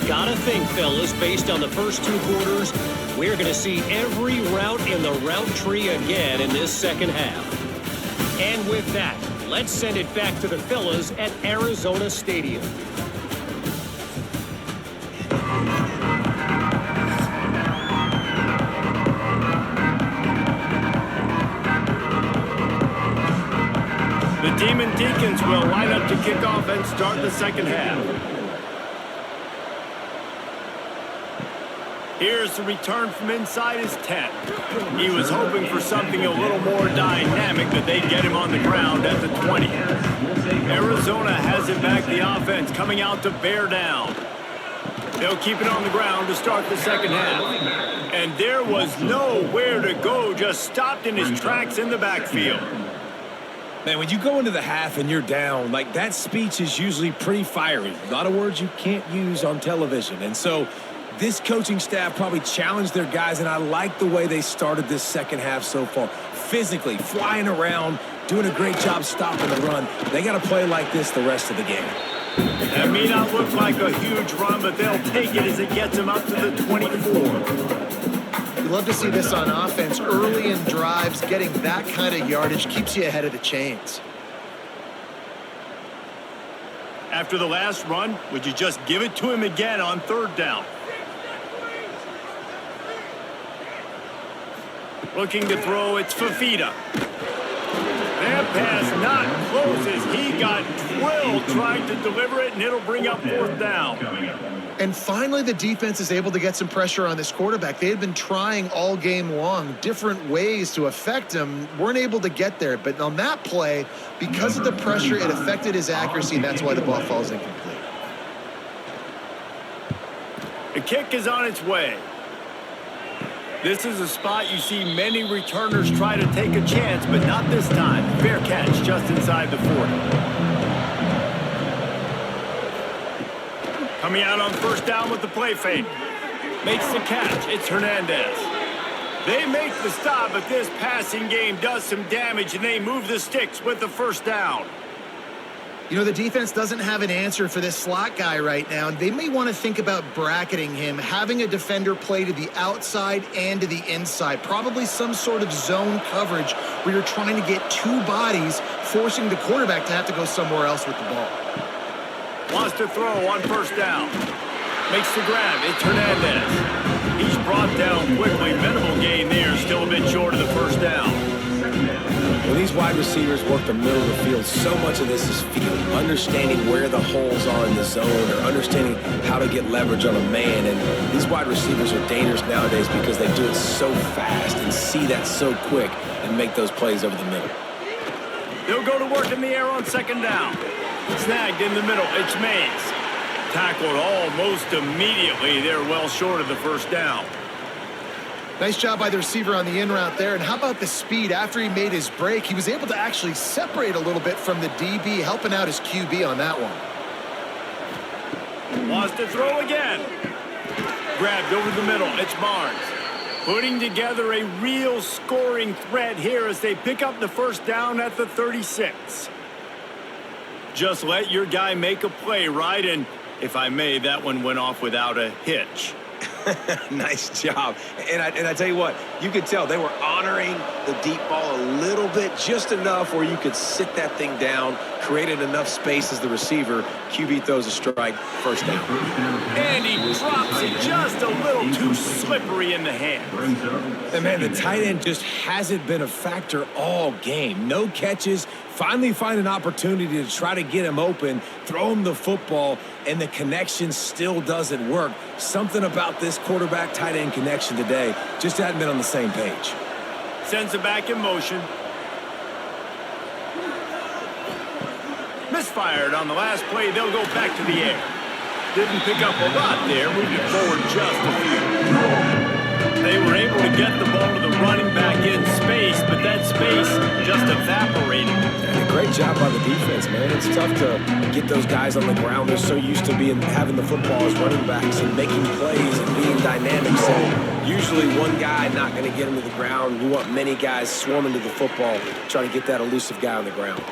Gotta think, fellas, based on the first 2 quarters, we're gonna see every route in the route tree again in this second half. And with that, let's send it back to the fellas at Arizona Stadium. The Demon Deacons will line up to kick off and start the second half. Here's the return from inside his 10. He was hoping for something a little more dynamic, but they'd get him on the ground at the 20. Arizona has it back, the offense coming out to bear down. They'll keep it on the ground to start the second half. And there was nowhere to go, just stopped in his tracks in the backfield. Man, when you go into the half and you're down, like that speech is usually pretty fiery. A lot of words you can't use on television. And so this coaching staff probably challenged their guys, and I like the way they started this second half so far. Physically, flying around, doing a great job stopping the run. They got to play like this the rest of the game. That may not look like a huge run, but they'll take it as it gets them up to the 24. You love to see this on offense. Early in drives, getting that kind of yardage keeps you ahead of the chains. After the last run, would you just give it to him again on third down? Looking to throw, it's Fafita. That pass not close as he got drilled trying to deliver it, and it'll bring up fourth down. And finally, the defense is able to get some pressure on this quarterback. They had been trying all game long different ways to affect him, weren't able to get there. But on that play, because of the pressure, it affected his accuracy, and that's why the ball falls incomplete. The kick is on its way. This is a spot you see many returners try to take a chance, but not this time. Fair catch just inside the 40. Coming out on first down with the play fake. Makes the catch. It's Hernandez. They make the stop, but this passing game does some damage, and they move the sticks with the first down. You know, the defense doesn't have an answer for this slot guy right now. They may want to think about bracketing him, having a defender play to the outside and to the inside. Probably some sort of zone coverage where you're trying to get two bodies, forcing the quarterback to have to go somewhere else with the ball. Wants to throw on first down. Makes the grab. It's Hernandez. He's brought down quickly. Minimal gain there. Still a bit short of the first down. When these wide receivers work the middle of the field, so much of this is feel, understanding where the holes are in the zone or understanding how to get leverage on a man. And these wide receivers are dangerous nowadays because they do it so fast and see that so quick and make those plays over the middle. They'll go to work in the air on second down. Snagged in the middle. It's Mays. Tackled almost immediately. They're well short of the first down. Nice job by the receiver on the in route there. And how about the speed? After he made his break, he was able to actually separate a little bit from the DB, helping out his QB on that one. Wants to throw again. Grabbed over the middle. It's Barnes. Putting together a real scoring threat here as they pick up the first down at the 36. Just let your guy make a play, right? And if I may, that one went off without a hitch. Nice job. And I tell you what, you could tell they were honoring the deep ball a little bit, just enough where you could sit that thing down, created enough space as the receiver. QB throws a strike, first down. And he drops it just a little too slippery in the hand. And man, the tight end just hasn't been a factor all game. No catches. Finally find an opportunity to try to get him open, throw him the football, and the connection still doesn't work. Something about this quarterback-tight end connection today just hadn't been on the same page. Sends it back in motion. Misfired on the last play. They'll go back to the air. Didn't pick up a lot there, moving forward just a few. They were able to get the ball to the running back in space, but that space just evaporated. And a great job by the defense, man. It's tough to get those guys on the ground. They're so used to having the football as running backs and making plays and being dynamic. So usually one guy not going to get him to the ground. You want many guys swarming to the football, trying to get that elusive guy on the ground.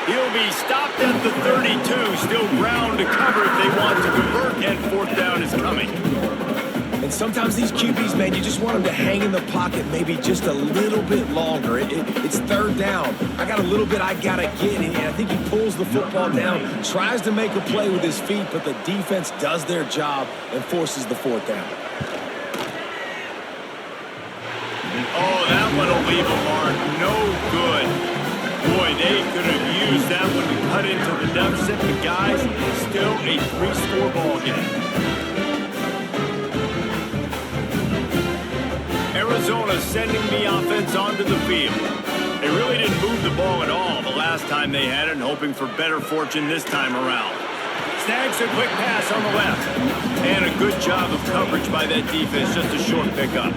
He'll be stopped at the 32. Still ground to cover if they want to convert, and fourth down is coming. And sometimes these QBs, man, you just want them to hang in the pocket maybe just a little bit longer. It's third down. I got a little bit I got to get, and I think he pulls the football down, tries to make a play with his feet, but the defense does their job and forces the fourth down. Oh, that one will leave a mark. No good. Boy, they could have used that one to cut into the deficit, but guys, still a three-score ball game. Arizona sending the offense onto the field. They really didn't move the ball at all the last time they had it, and hoping for better fortune this time around. Snags a quick pass on the left. And a good job of coverage by that defense, just a short pickup.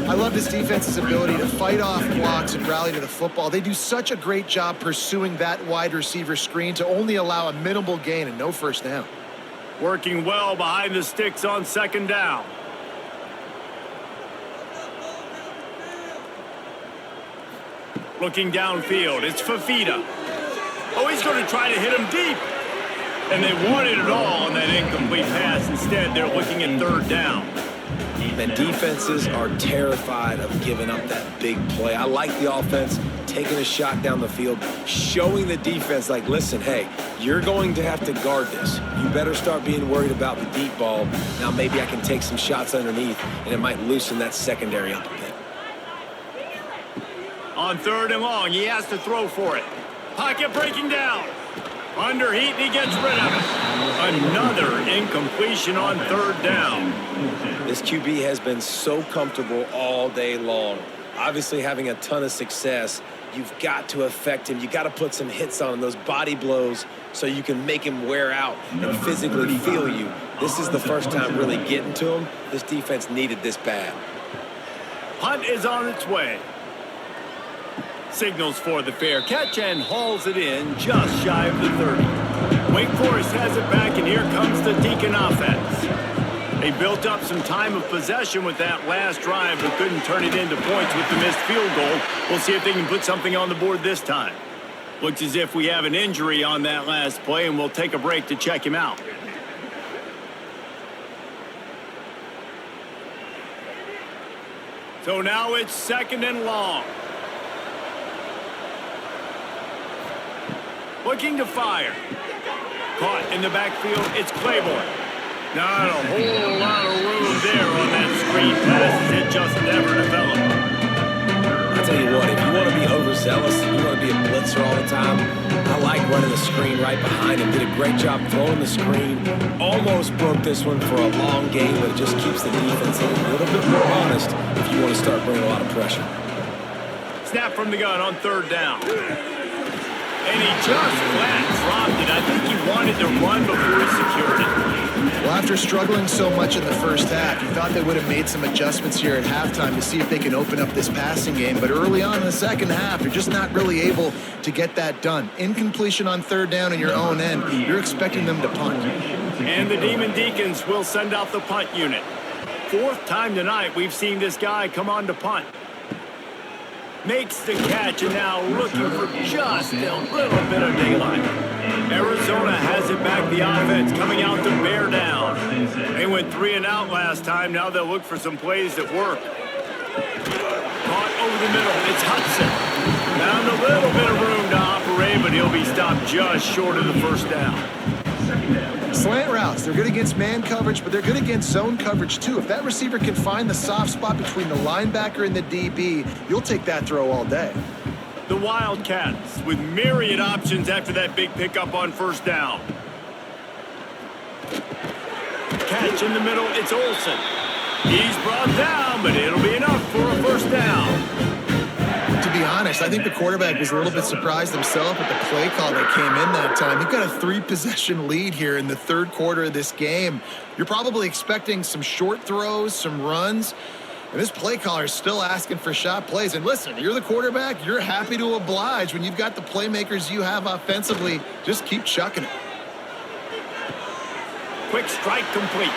I love this defense's ability to fight off blocks and rally to the football. They do such a great job pursuing that wide receiver screen to only allow a minimal gain and no first down. Working well behind the sticks on second down. Looking downfield, it's Fafita. Oh, he's going to try to hit him deep. And they wanted it all on that incomplete pass. Instead, they're looking at third down. And defenses are terrified of giving up that big play. I like the offense taking a shot down the field, showing the defense, like, listen, hey, you're going to have to guard this. You better start being worried about the deep ball. Now maybe I can take some shots underneath, and it might loosen that secondary up a bit. On third and long, he has to throw for it. Pocket breaking down. Under heat, and he gets rid of it. Another incompletion on third down. This QB has been so comfortable all day long. Obviously having a ton of success. You've got to affect him. You've got to put some hits on him, those body blows, so you can make him wear out and physically feel you. This is the first time really getting to him. This defense needed this bad. Punt is on its way. Signals for the fair catch and hauls it in just shy of the 30. Wake Forest has it back, and here comes the Deacon offense. They built up some time of possession with that last drive, but couldn't turn it into points with the missed field goal. We'll see if they can put something on the board this time. Looks as if we have an injury on that last play, and we'll take a break to check him out. So now it's second and long. Looking to fire. Caught in the backfield, it's Claiborne. Not a whole lot of room there on that screen pass. It just never developed. I'll tell you what, if you want to be overzealous, if you want to be a blitzer all the time, I like running the screen right behind him. Did a great job throwing the screen. Almost broke this one for a long game, but it just keeps the defense a little bit more honest if you want to start bringing a lot of pressure. Snap from the gun on third down. And he just flat dropped it. I think he wanted to run before he secured it. Well, after struggling so much in the first half, you thought they would have made some adjustments here at halftime to see if they can open up this passing game. But early on in the second half, they're just not really able to get that done. Incompletion on third down in your own end, you're expecting them to punt. And the Demon Deacons will send out the punt unit. Fourth time tonight we've seen this guy come on to punt. Makes the catch, and now looking for just a little bit of daylight. Arizona has it back, the offense coming out to bear down. They went 3 and out last time. Now they'll look for some plays that work. Caught over the middle. It's Hudson. Found a little bit of room to operate, but he'll be stopped just short of the first down. Slant routes, they're good against man coverage, but they're good against zone coverage too. If that receiver can find the soft spot between the linebacker and the DB, you'll take that throw all day. The Wildcats with myriad options after that big pickup on first down. Catch in the middle, it's Olsen. He's brought down, but it'll be enough for a first down. To be honest, I think the quarterback was a little bit surprised himself at the play call that came in that time. You've got a 3-possession lead here in the third quarter of this game. You're probably expecting some short throws, some runs. And this play caller is still asking for shot plays. And listen, you're the quarterback. You're happy to oblige. When you've got the playmakers you have offensively, just keep chucking it. Quick strike complete.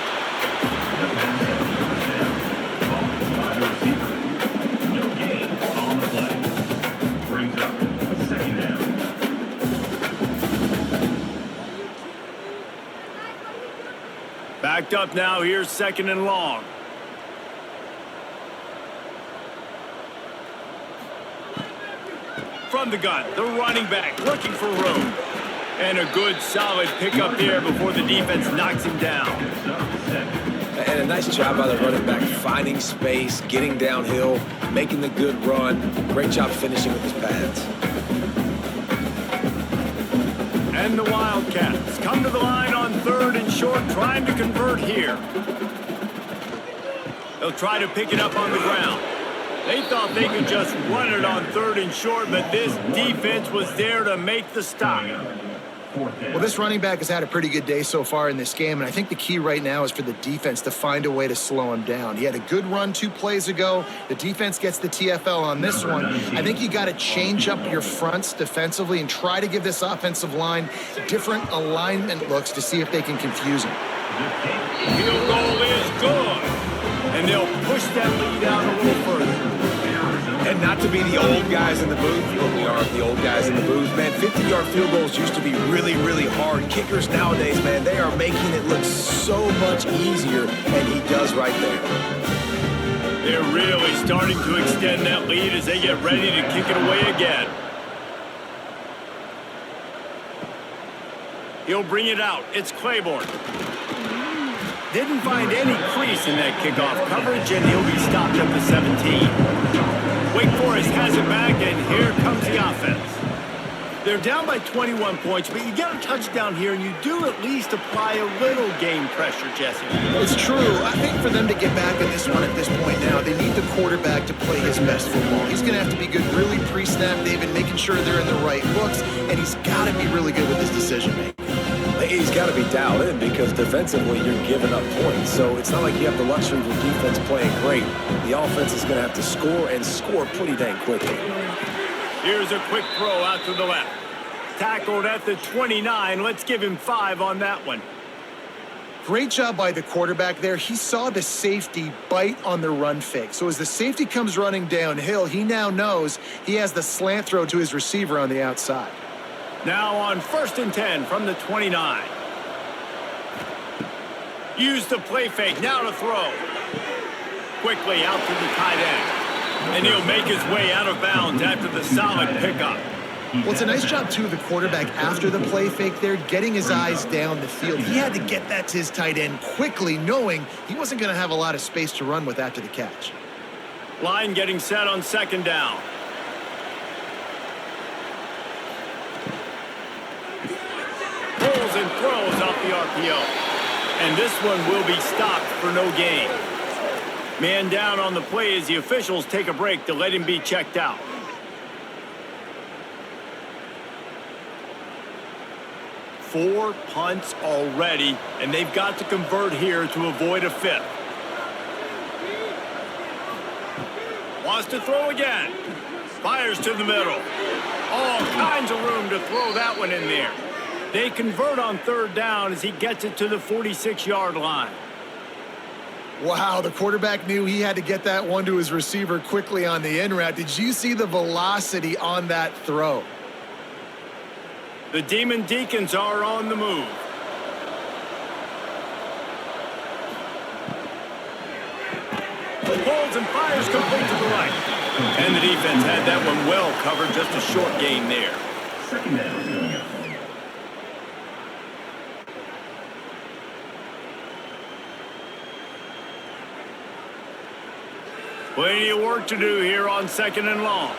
Backed up now, here's second and long. From the gun, the running back looking for room. And a good solid pickup there before the defense knocks him down. And a nice job by the running back, finding space, getting downhill, making the good run. Great job finishing with his pads. And the Wildcats come to the line on third and short, trying to convert here. They'll try to pick it up on the ground. They thought they could just run it on third and short, but this defense was there to make the stop. Well, this running back has had a pretty good day so far in this game, and I think the key right now is for the defense to find a way to slow him down. He had a good run 2 plays ago. The defense gets the TFL on this one. I think you got to change up your fronts defensively and try to give this offensive line different alignment looks to see if they can confuse him. Field goal is good, and they'll push that lead out a little further. And not to be the old guys in the booth, but we are the old guys in the booth, man. 50-yard field goals used to be really, really hard. Kickers nowadays, man, they are making it look so much easier, and he does right there. They're really starting to extend that lead as they get ready to kick it away again. He'll bring it out. It's Claiborne. Didn't find any crease in that kickoff coverage, and he'll be stopped at the 17. Wake Forest has it back, and here comes the offense. They're down by 21 points, but you get a touchdown here, and you do at least apply a little game pressure, Jesse. It's true. I think for them to get back in this one at this point now, they need the quarterback to play his best football. He's going to have to be good really pre-snap, David, making sure they're in the right looks, and he's got to be really good with his decision-making. He's got to be dialed in because defensively you're giving up points. So it's not like you have the luxury of the defense playing great. The offense is going to have to score and score pretty dang quickly. Here's a quick throw out to the left. Tackled at the 29. Let's give him 5 on that one. Great job by the quarterback there. He saw the safety bite on the run fake. So as the safety comes running downhill, he now knows he has the slant throw to his receiver on the outside. Now on 1st and 10 from the 29. Use the play fake, now to throw. Quickly out to the tight end. And he'll make his way out of bounds after the solid pickup. Well, it's a nice job, too, the quarterback after the play fake there, getting his eyes down the field. He had to get that to his tight end quickly, knowing he wasn't going to have a lot of space to run with after the catch. Line getting set on 2nd down. Pulls and throws off the RPO. And this one will be stopped for no gain. Man down on the play as the officials take a break to let him be checked out. Four punts already, and they've got to convert here to avoid a 5th. Wants to throw again. Fires to the middle. All kinds of room to throw that one in there. They convert on 3rd down as he gets it to the 46-yard line. Wow, the quarterback knew he had to get that one to his receiver quickly on the in route. Did you see the velocity on that throw? The Demon Deacons are on the move. Pulls and fires complete to the right. And the defense had that one well covered, just a short gain there. 2nd down. Plenty of work to do here on 2nd and long.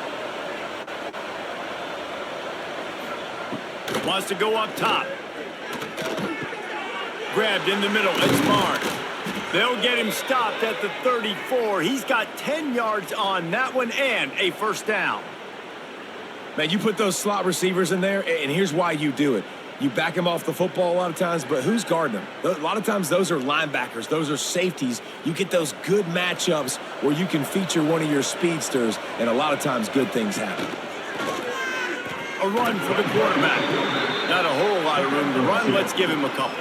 Wants to go up top. Grabbed in the middle. It's Barnes. They'll get him stopped at the 34. He's got 10 yards on that one and a 1st down. Man, you put those slot receivers in there, and here's why you do it. You back them off the football a lot of times, but who's guarding them? A lot of times those are linebackers. Those are safeties. You get those good matchups where you can feature one of your speedsters, and a lot of times good things happen. A run for the quarterback. Not a whole lot of room to run. Let's give him a couple.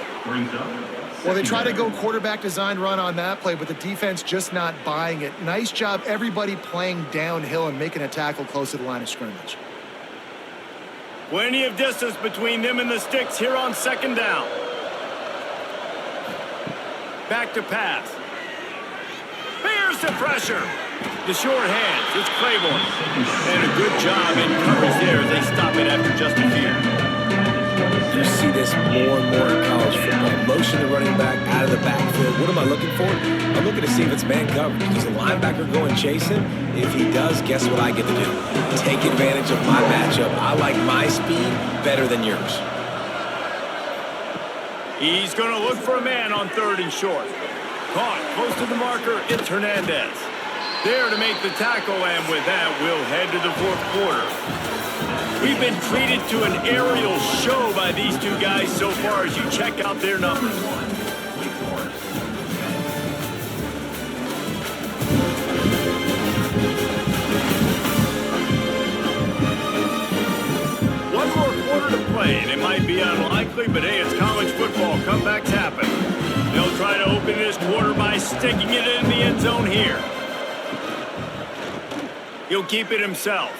Well, they try to go quarterback design run on that play, but the defense just not buying it. Nice job, everybody playing downhill and making a tackle close to the line of scrimmage. Plenty of distance between them and the sticks here on 2nd down. Back to pass. Here's the pressure. The short hands. It's Claiborne. And a good job in coverage there as they stop it after just a few. You see this more and more in college football. Motion the running back out of the backfield. What am I looking for? I'm looking to see if it's man coverage. Does the linebacker go and chase him? If he does, guess what I get to do? Take advantage of my matchup. I like my speed better than yours. He's going to look for a man on 3rd and short. Caught close to the marker. It's Hernandez. There to make the tackle, and with that, we'll head to the 4th quarter. We've been treated to an aerial show by these two guys so far as you check out their numbers. One more quarter to play, and it might be unlikely, but hey, it's college football. Comebacks happen. They'll try to open this quarter by sticking it in the end zone here. He'll keep it himself.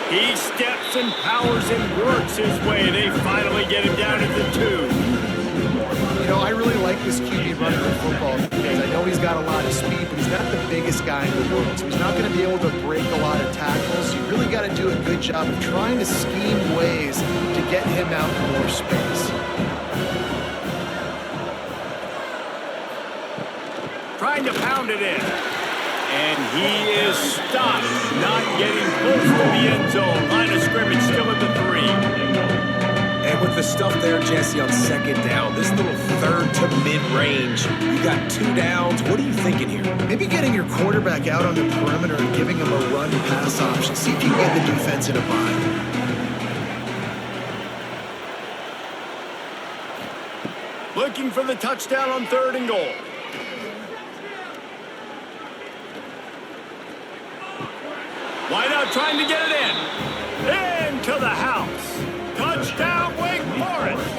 He steps and powers and works his way. They finally get him down at the 2. You know, I really like this QB running the football because I know he's got a lot of speed, but he's not the biggest guy in the world. So he's not going to be able to break a lot of tackles. You really got to do a good job of trying to scheme ways to get him out in more space. Trying to pound it in. And he is stopped, not getting close to the end zone. Line of scrimmage still at the 3. And with the stuff there, Jesse, on second down, this little third to mid-range, you got 2 downs. What are you thinking here? Maybe getting your quarterback out on the perimeter and giving him a run-pass option. See if you can get the defense in a bind. Looking for the touchdown on 3rd and goal. Wide out trying to get it in. Into the house. Touchdown, Wake Forest.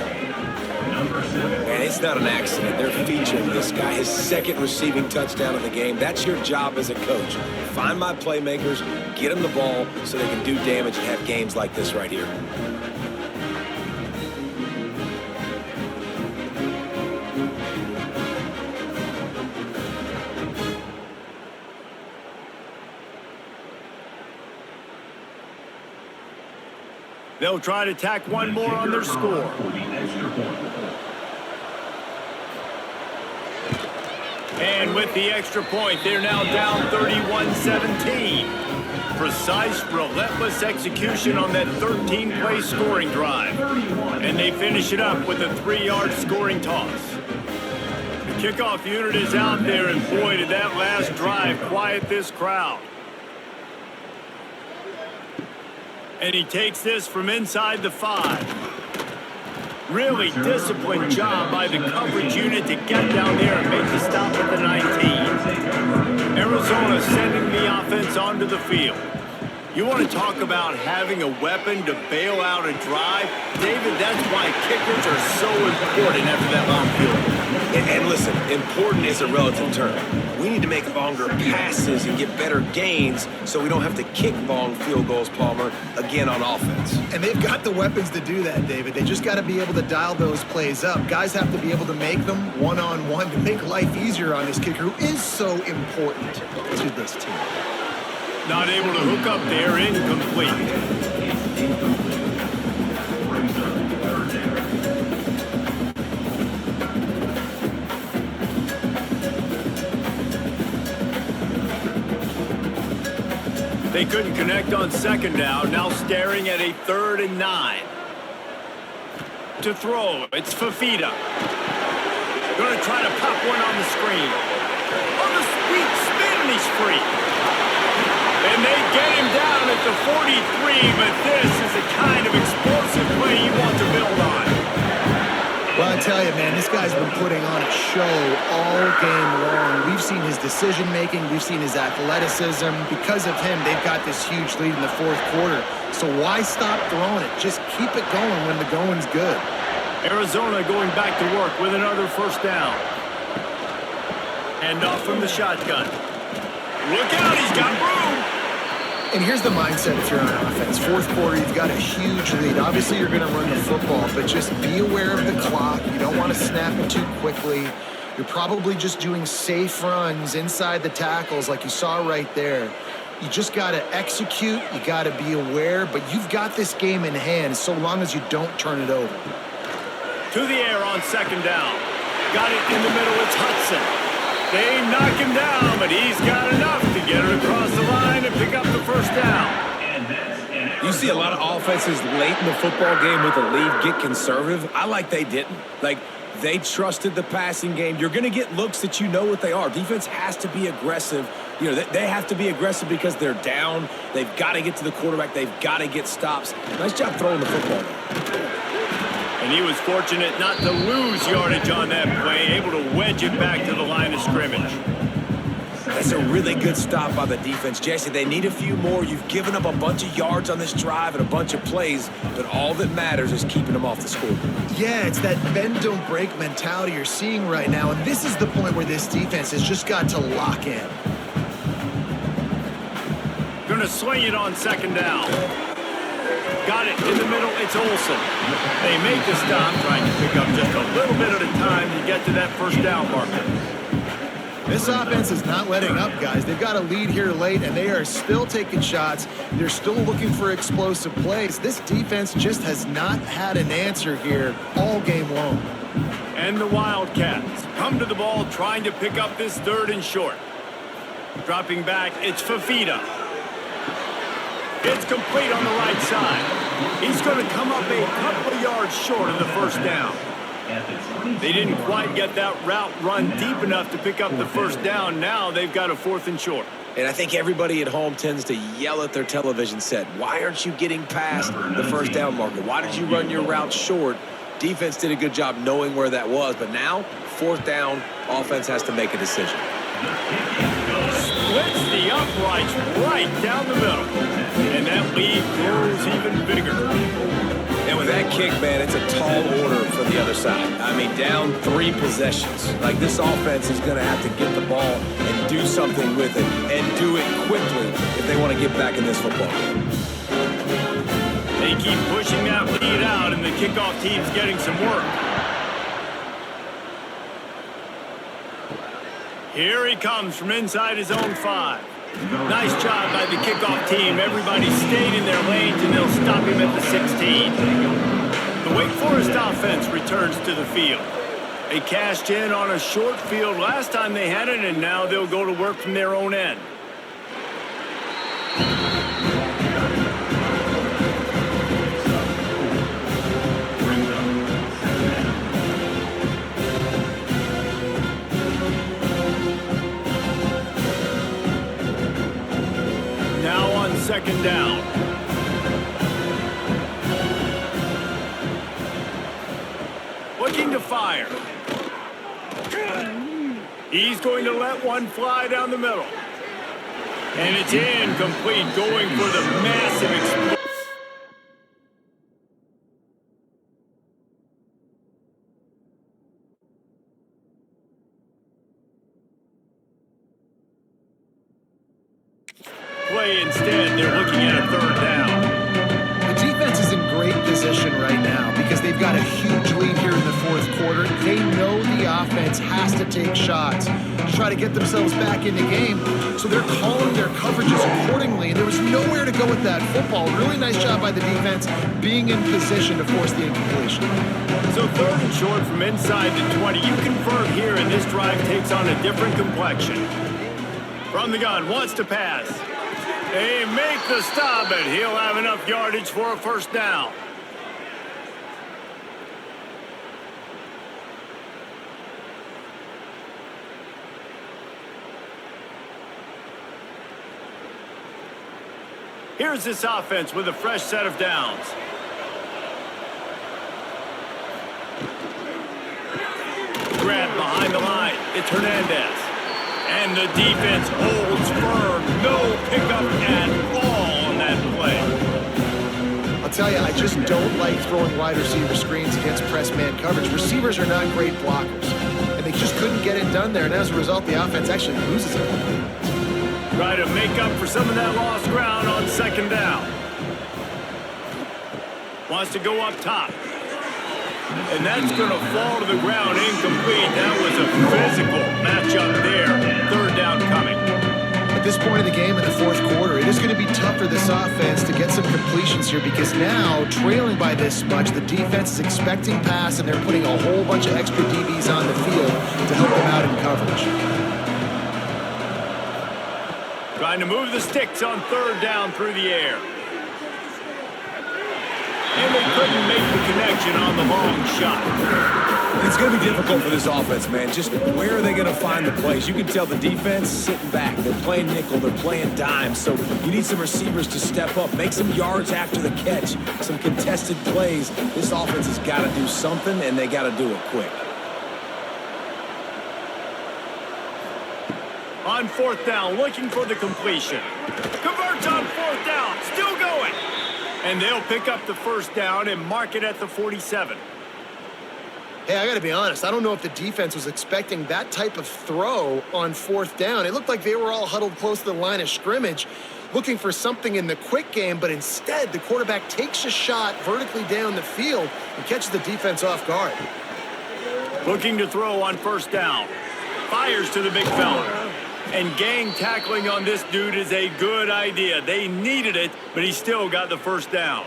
And it's not an accident. They're featuring this guy, his 2nd receiving touchdown of the game. That's your job as a coach. Find my playmakers, get them the ball so they can do damage and have games like this right here. They'll try to tack one more on their score. And with the extra point, they're now down 31-17. Precise, relentless execution on that 13-play scoring drive. And they finish it up with a 3-yard scoring toss. The kickoff unit is out there, and boy, did that last drive quiet this crowd. And he takes this from inside the 5. Really disciplined job by the coverage unit to get down there and make the stop at the 19. Arizona sending the offense onto the field. You want to talk about having a weapon to bail out a drive? David, that's why kickers are so important after that long field. And listen, important is a relative term. We need to make longer passes and get better gains so we don't have to kick long field goals, Palmer, again on offense. And they've got the weapons to do that, David. They just got to be able to dial those plays up. Guys have to be able to make them one-on-one to make life easier on this kicker who is so important to this team. Not able to hook up there, incomplete. They couldn't connect on 2nd down, now staring at a 3rd and 9. To throw, it's Fafita. Gonna try to pop one on the screen. On the sweet spin, and he's free. And they get him down at the 43, but this is the kind of explosive play you want to build on. Well, I tell you, man, this guy's been putting on a show all game long. We've seen his decision-making. We've seen his athleticism. Because of him, they've got this huge lead in the 4th quarter. So why stop throwing it? Just keep it going when the going's good. Arizona going back to work with another 1st down. Hand off from the shotgun. Look out, he's got room. And here's the mindset if you're on offense. 4th quarter, you've got a huge lead. Obviously, you're going to run the football, but just be aware of the clock. You don't want to snap it too quickly. You're probably just doing safe runs inside the tackles like you saw right there. You just got to execute. You got to be aware, but you've got this game in hand so long as you don't turn it over. To the air on 2nd down. Got it in the middle, it's Hudson. They knock him down, but he's got enough to get it across the line and pick up the 1st down. You see a lot of offenses late in the football game with a lead get conservative. I like they didn't. Like, they trusted the passing game. You're going to get looks that you know what they are. Defense has to be aggressive. You know, they have to be aggressive because they're down. They've got to get to the quarterback. They've got to get stops. Nice job throwing the football. And he was fortunate not to lose yardage on that play, able to wedge it back to the line of scrimmage. That's a really good stop by the defense. Jesse, they need a few more. You've given up a bunch of yards on this drive and a bunch of plays, but all that matters is keeping them off the scoreboard. Yeah, it's that bend, don't break mentality you're seeing right now, and this is the point where this defense has just got to lock in. Gonna swing it on second down. Got it in the middle. It's Olsen. They make the stop, trying to pick up just a little bit at a time to get to that first down marker. This offense is not letting up, guys. They've got a lead here late, and they are still taking shots. They're still looking for explosive plays. This defense just has not had an answer here all game long. And the Wildcats come to the ball, trying to pick up this 3rd and short. Dropping back, it's Fafita. It's complete on the right side. He's going to come up a couple of yards short of the first down. They didn't quite get that route run deep enough to pick up the first down. Now they've got a 4th and short. And I think everybody at home tends to yell at their television set. Why aren't you getting past the first down marker? Why did you run your route short? Defense did a good job knowing where that was, but now 4th down, offense has to make a decision. Splits the uprights right down the middle. And that lead grows even bigger. And with that kick, man, it's a tall order for the other side. I mean, down 3 possessions. Like, this offense is going to have to get the ball and do something with it, and do it quickly if they want to get back in this football game. They keep pushing that lead out, and the kickoff team's getting some work. Here he comes from inside his own 5. Nice job by the kickoff team. Everybody stayed in their lanes, and they'll stop him at the 16. The Wake Forest offense returns to the field. They cashed in on a short field last time they had it, and now they'll go to work from their own end. Second down. Looking to fire. He's going to let one fly down the middle. And it's incomplete, going for the massive explosion. Play instead, they're looking at a 3rd down. The defense is in great position right now because they've got a huge lead here in the 4th quarter. They know the offense has to take shots to try to get themselves back in the game, so they're calling their coverages accordingly, and there was nowhere to go with that football. Really nice job by the defense being in position to force the incompletion. So 3rd and short from inside the 20. You convert here, and this drive takes on a different complexion. From the gun, wants to pass. They make the stop, and he'll have enough yardage for a first down. Here's this offense with a fresh set of downs. Grab behind the line. It's Hernandez. And the defense holds firm. No pickup at all on that play. I'll tell you, I just don't like throwing wide receiver screens against press man coverage. Receivers are not great blockers, and they just couldn't get it done there. And as a result, the offense actually loses it. Try to make up for some of that lost ground on second down. Wants to go up top. And that's going to fall to the ground incomplete. That was a physical matchup there. 3rd down coming. At this point of the game in the 4th quarter, it is going to be tough for this offense to get some completions here because now, trailing by this much, the defense is expecting pass, and they're putting a whole bunch of extra DBs on the field to help them out in coverage. Trying to move the sticks on 3rd down through the air. And they couldn't make the connection on the long shot. It's going to be difficult for this offense, man. Just where are they going to find the plays? You can tell the defense sitting back. They're playing nickel. They're playing dime. So you need some receivers to step up, make some yards after the catch, some contested plays. This offense has got to do something, and they got to do it quick. On 4th down, looking for the completion. Converts on 4th down, still going. And they'll pick up the first down and mark it at the 47. Hey, I got to be honest. I don't know if the defense was expecting that type of throw on 4th down. It looked like they were all huddled close to the line of scrimmage. looking for something in the quick game, but instead the quarterback takes a shot vertically down the field and catches the defense off guard. Looking to throw on first down. Fires to the big fella. And gang tackling on this dude is a good idea. They needed it, but he still got the first down.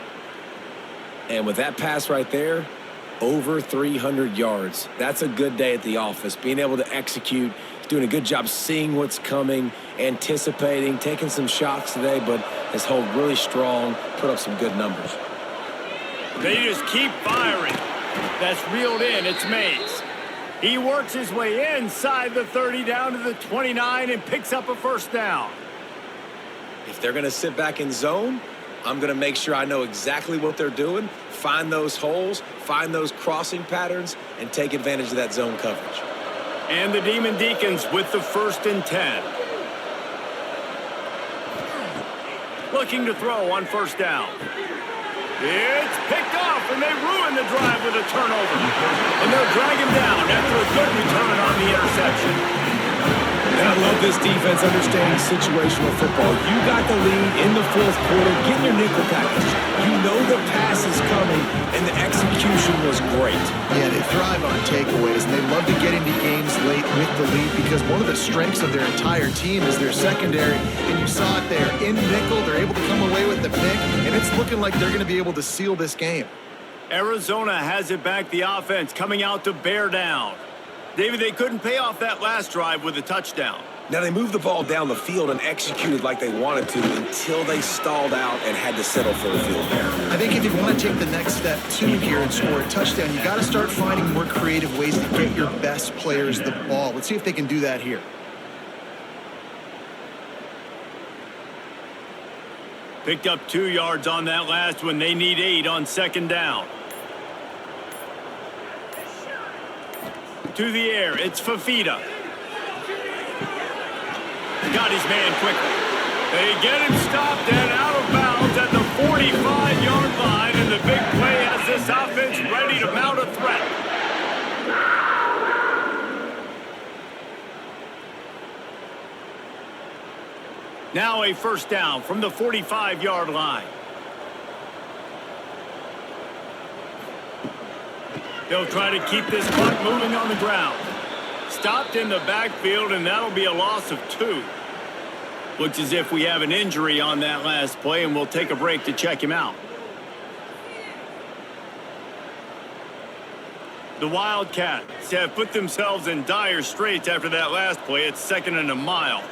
And with that pass right there, over 300 yards. That's a good day at the office. Being able to execute, doing a good job seeing what's coming, anticipating, taking some shots today, but has held really strong, put up some good numbers. They just keep firing. That's reeled in. It's Mays. He works his way inside the 30 down to the 29 and picks up a first down. If they're going to sit back in zone, I'm going to make sure I know exactly what they're doing, find those holes, find those crossing patterns, and take advantage of that zone coverage. And the Demon Deacons with the 1st and 10. Looking to throw on first down. It's picked off, and they ruin the drive with a turnover. And they'll drag him down after a good return on the interception. And I love this defense understanding situational football. You got the lead in the 4th quarter. Get your nickel package. You know the pass is coming, and the execution was great. Yeah, they thrive on takeaways, and they love to get into games late with the lead because one of the strengths of their entire team is their secondary, and you saw it there. In nickel, they're able to come away with the pick, and it's looking like they're going to be able to seal this game. Arizona has it back, the offense coming out to bear down. David, they couldn't pay off that last drive with a touchdown. Now, they moved the ball down the field and executed like they wanted to until they stalled out and had to settle for a field goal. I think if you want to take the next step too here and score a touchdown, you got to start finding more creative ways to get your best players the ball. Let's see if they can do that here. Picked up 2 yards on that last one. They need 8 on 2nd down. To the air, it's Fafita. Got his man quickly. They get him stopped and out of bounds at the 45-yard line, and the big play has this offense ready to mount a threat. Now a first down from the 45-yard line. They'll try to keep this clock moving on the ground. Stopped in the backfield, and that'll be a loss of 2. Looks as if we have an injury on that last play, and we'll take a break to check him out. The Wildcats have put themselves in dire straits after that last play. It's 2nd and a mile.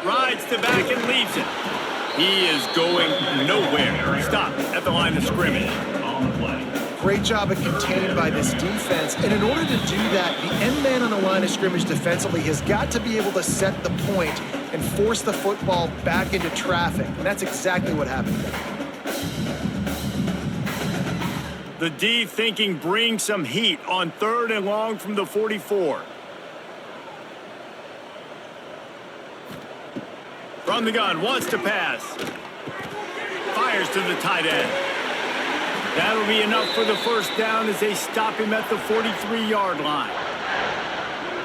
Rides to back and leaves it. He is going nowhere. Stop at the line of scrimmage. On the play. Great job of contained by this defense. And in order to do that, the end man on the line of scrimmage defensively has got to be able to set the point and force the football back into traffic. And that's exactly what happened there. The D thinking bring some heat on 3rd and long from the 44. From the gun, wants to pass. Fires to the tight end. That'll be enough for the first down as they stop him at the 43-yard line.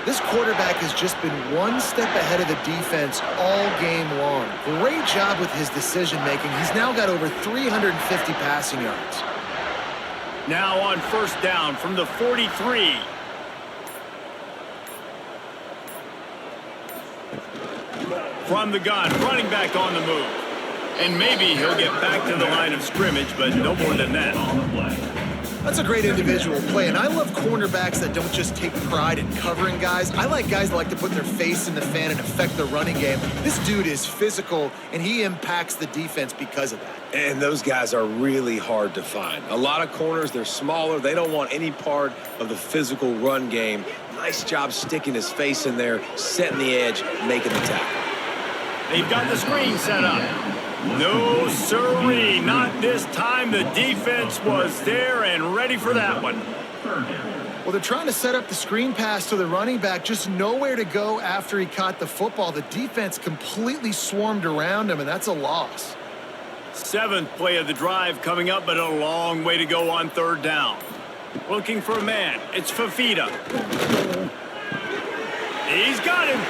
This quarterback has just been one step ahead of the defense all game long. Great job with his decision-making. He's now got over 350 passing yards. Now on first down from the 43. From the gun, running back on the move. And maybe he'll get back to the line of scrimmage, but no more than that. That's a great individual play, and I love cornerbacks that don't just take pride in covering guys. I like guys that like to put their face in the fan and affect the running game. This dude is physical, and he impacts the defense because of that. And those guys are really hard to find. A lot of corners, they're smaller. They don't want any part of the physical run game. Nice job sticking his face in there, setting the edge, making the tackle. They've got the screen set up. No, sirree, not this time. The defense was there and ready for that one. Well, they're trying to set up the screen pass to the running back, just nowhere to go after he caught the football. The defense completely swarmed around him, and that's a loss. 7th play of the drive coming up, but a long way to go on 3rd down. Looking for a man. It's Fafita. He's got him.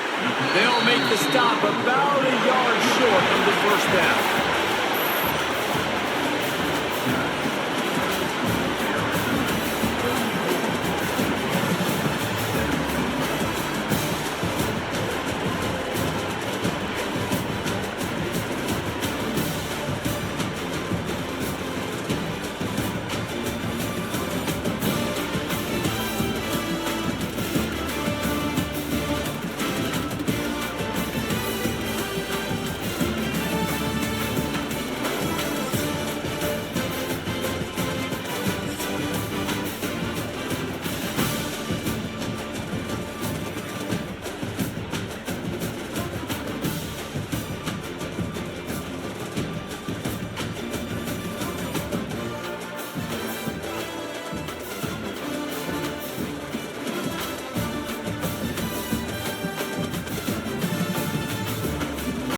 They'll make the stop about a yard short of the first down.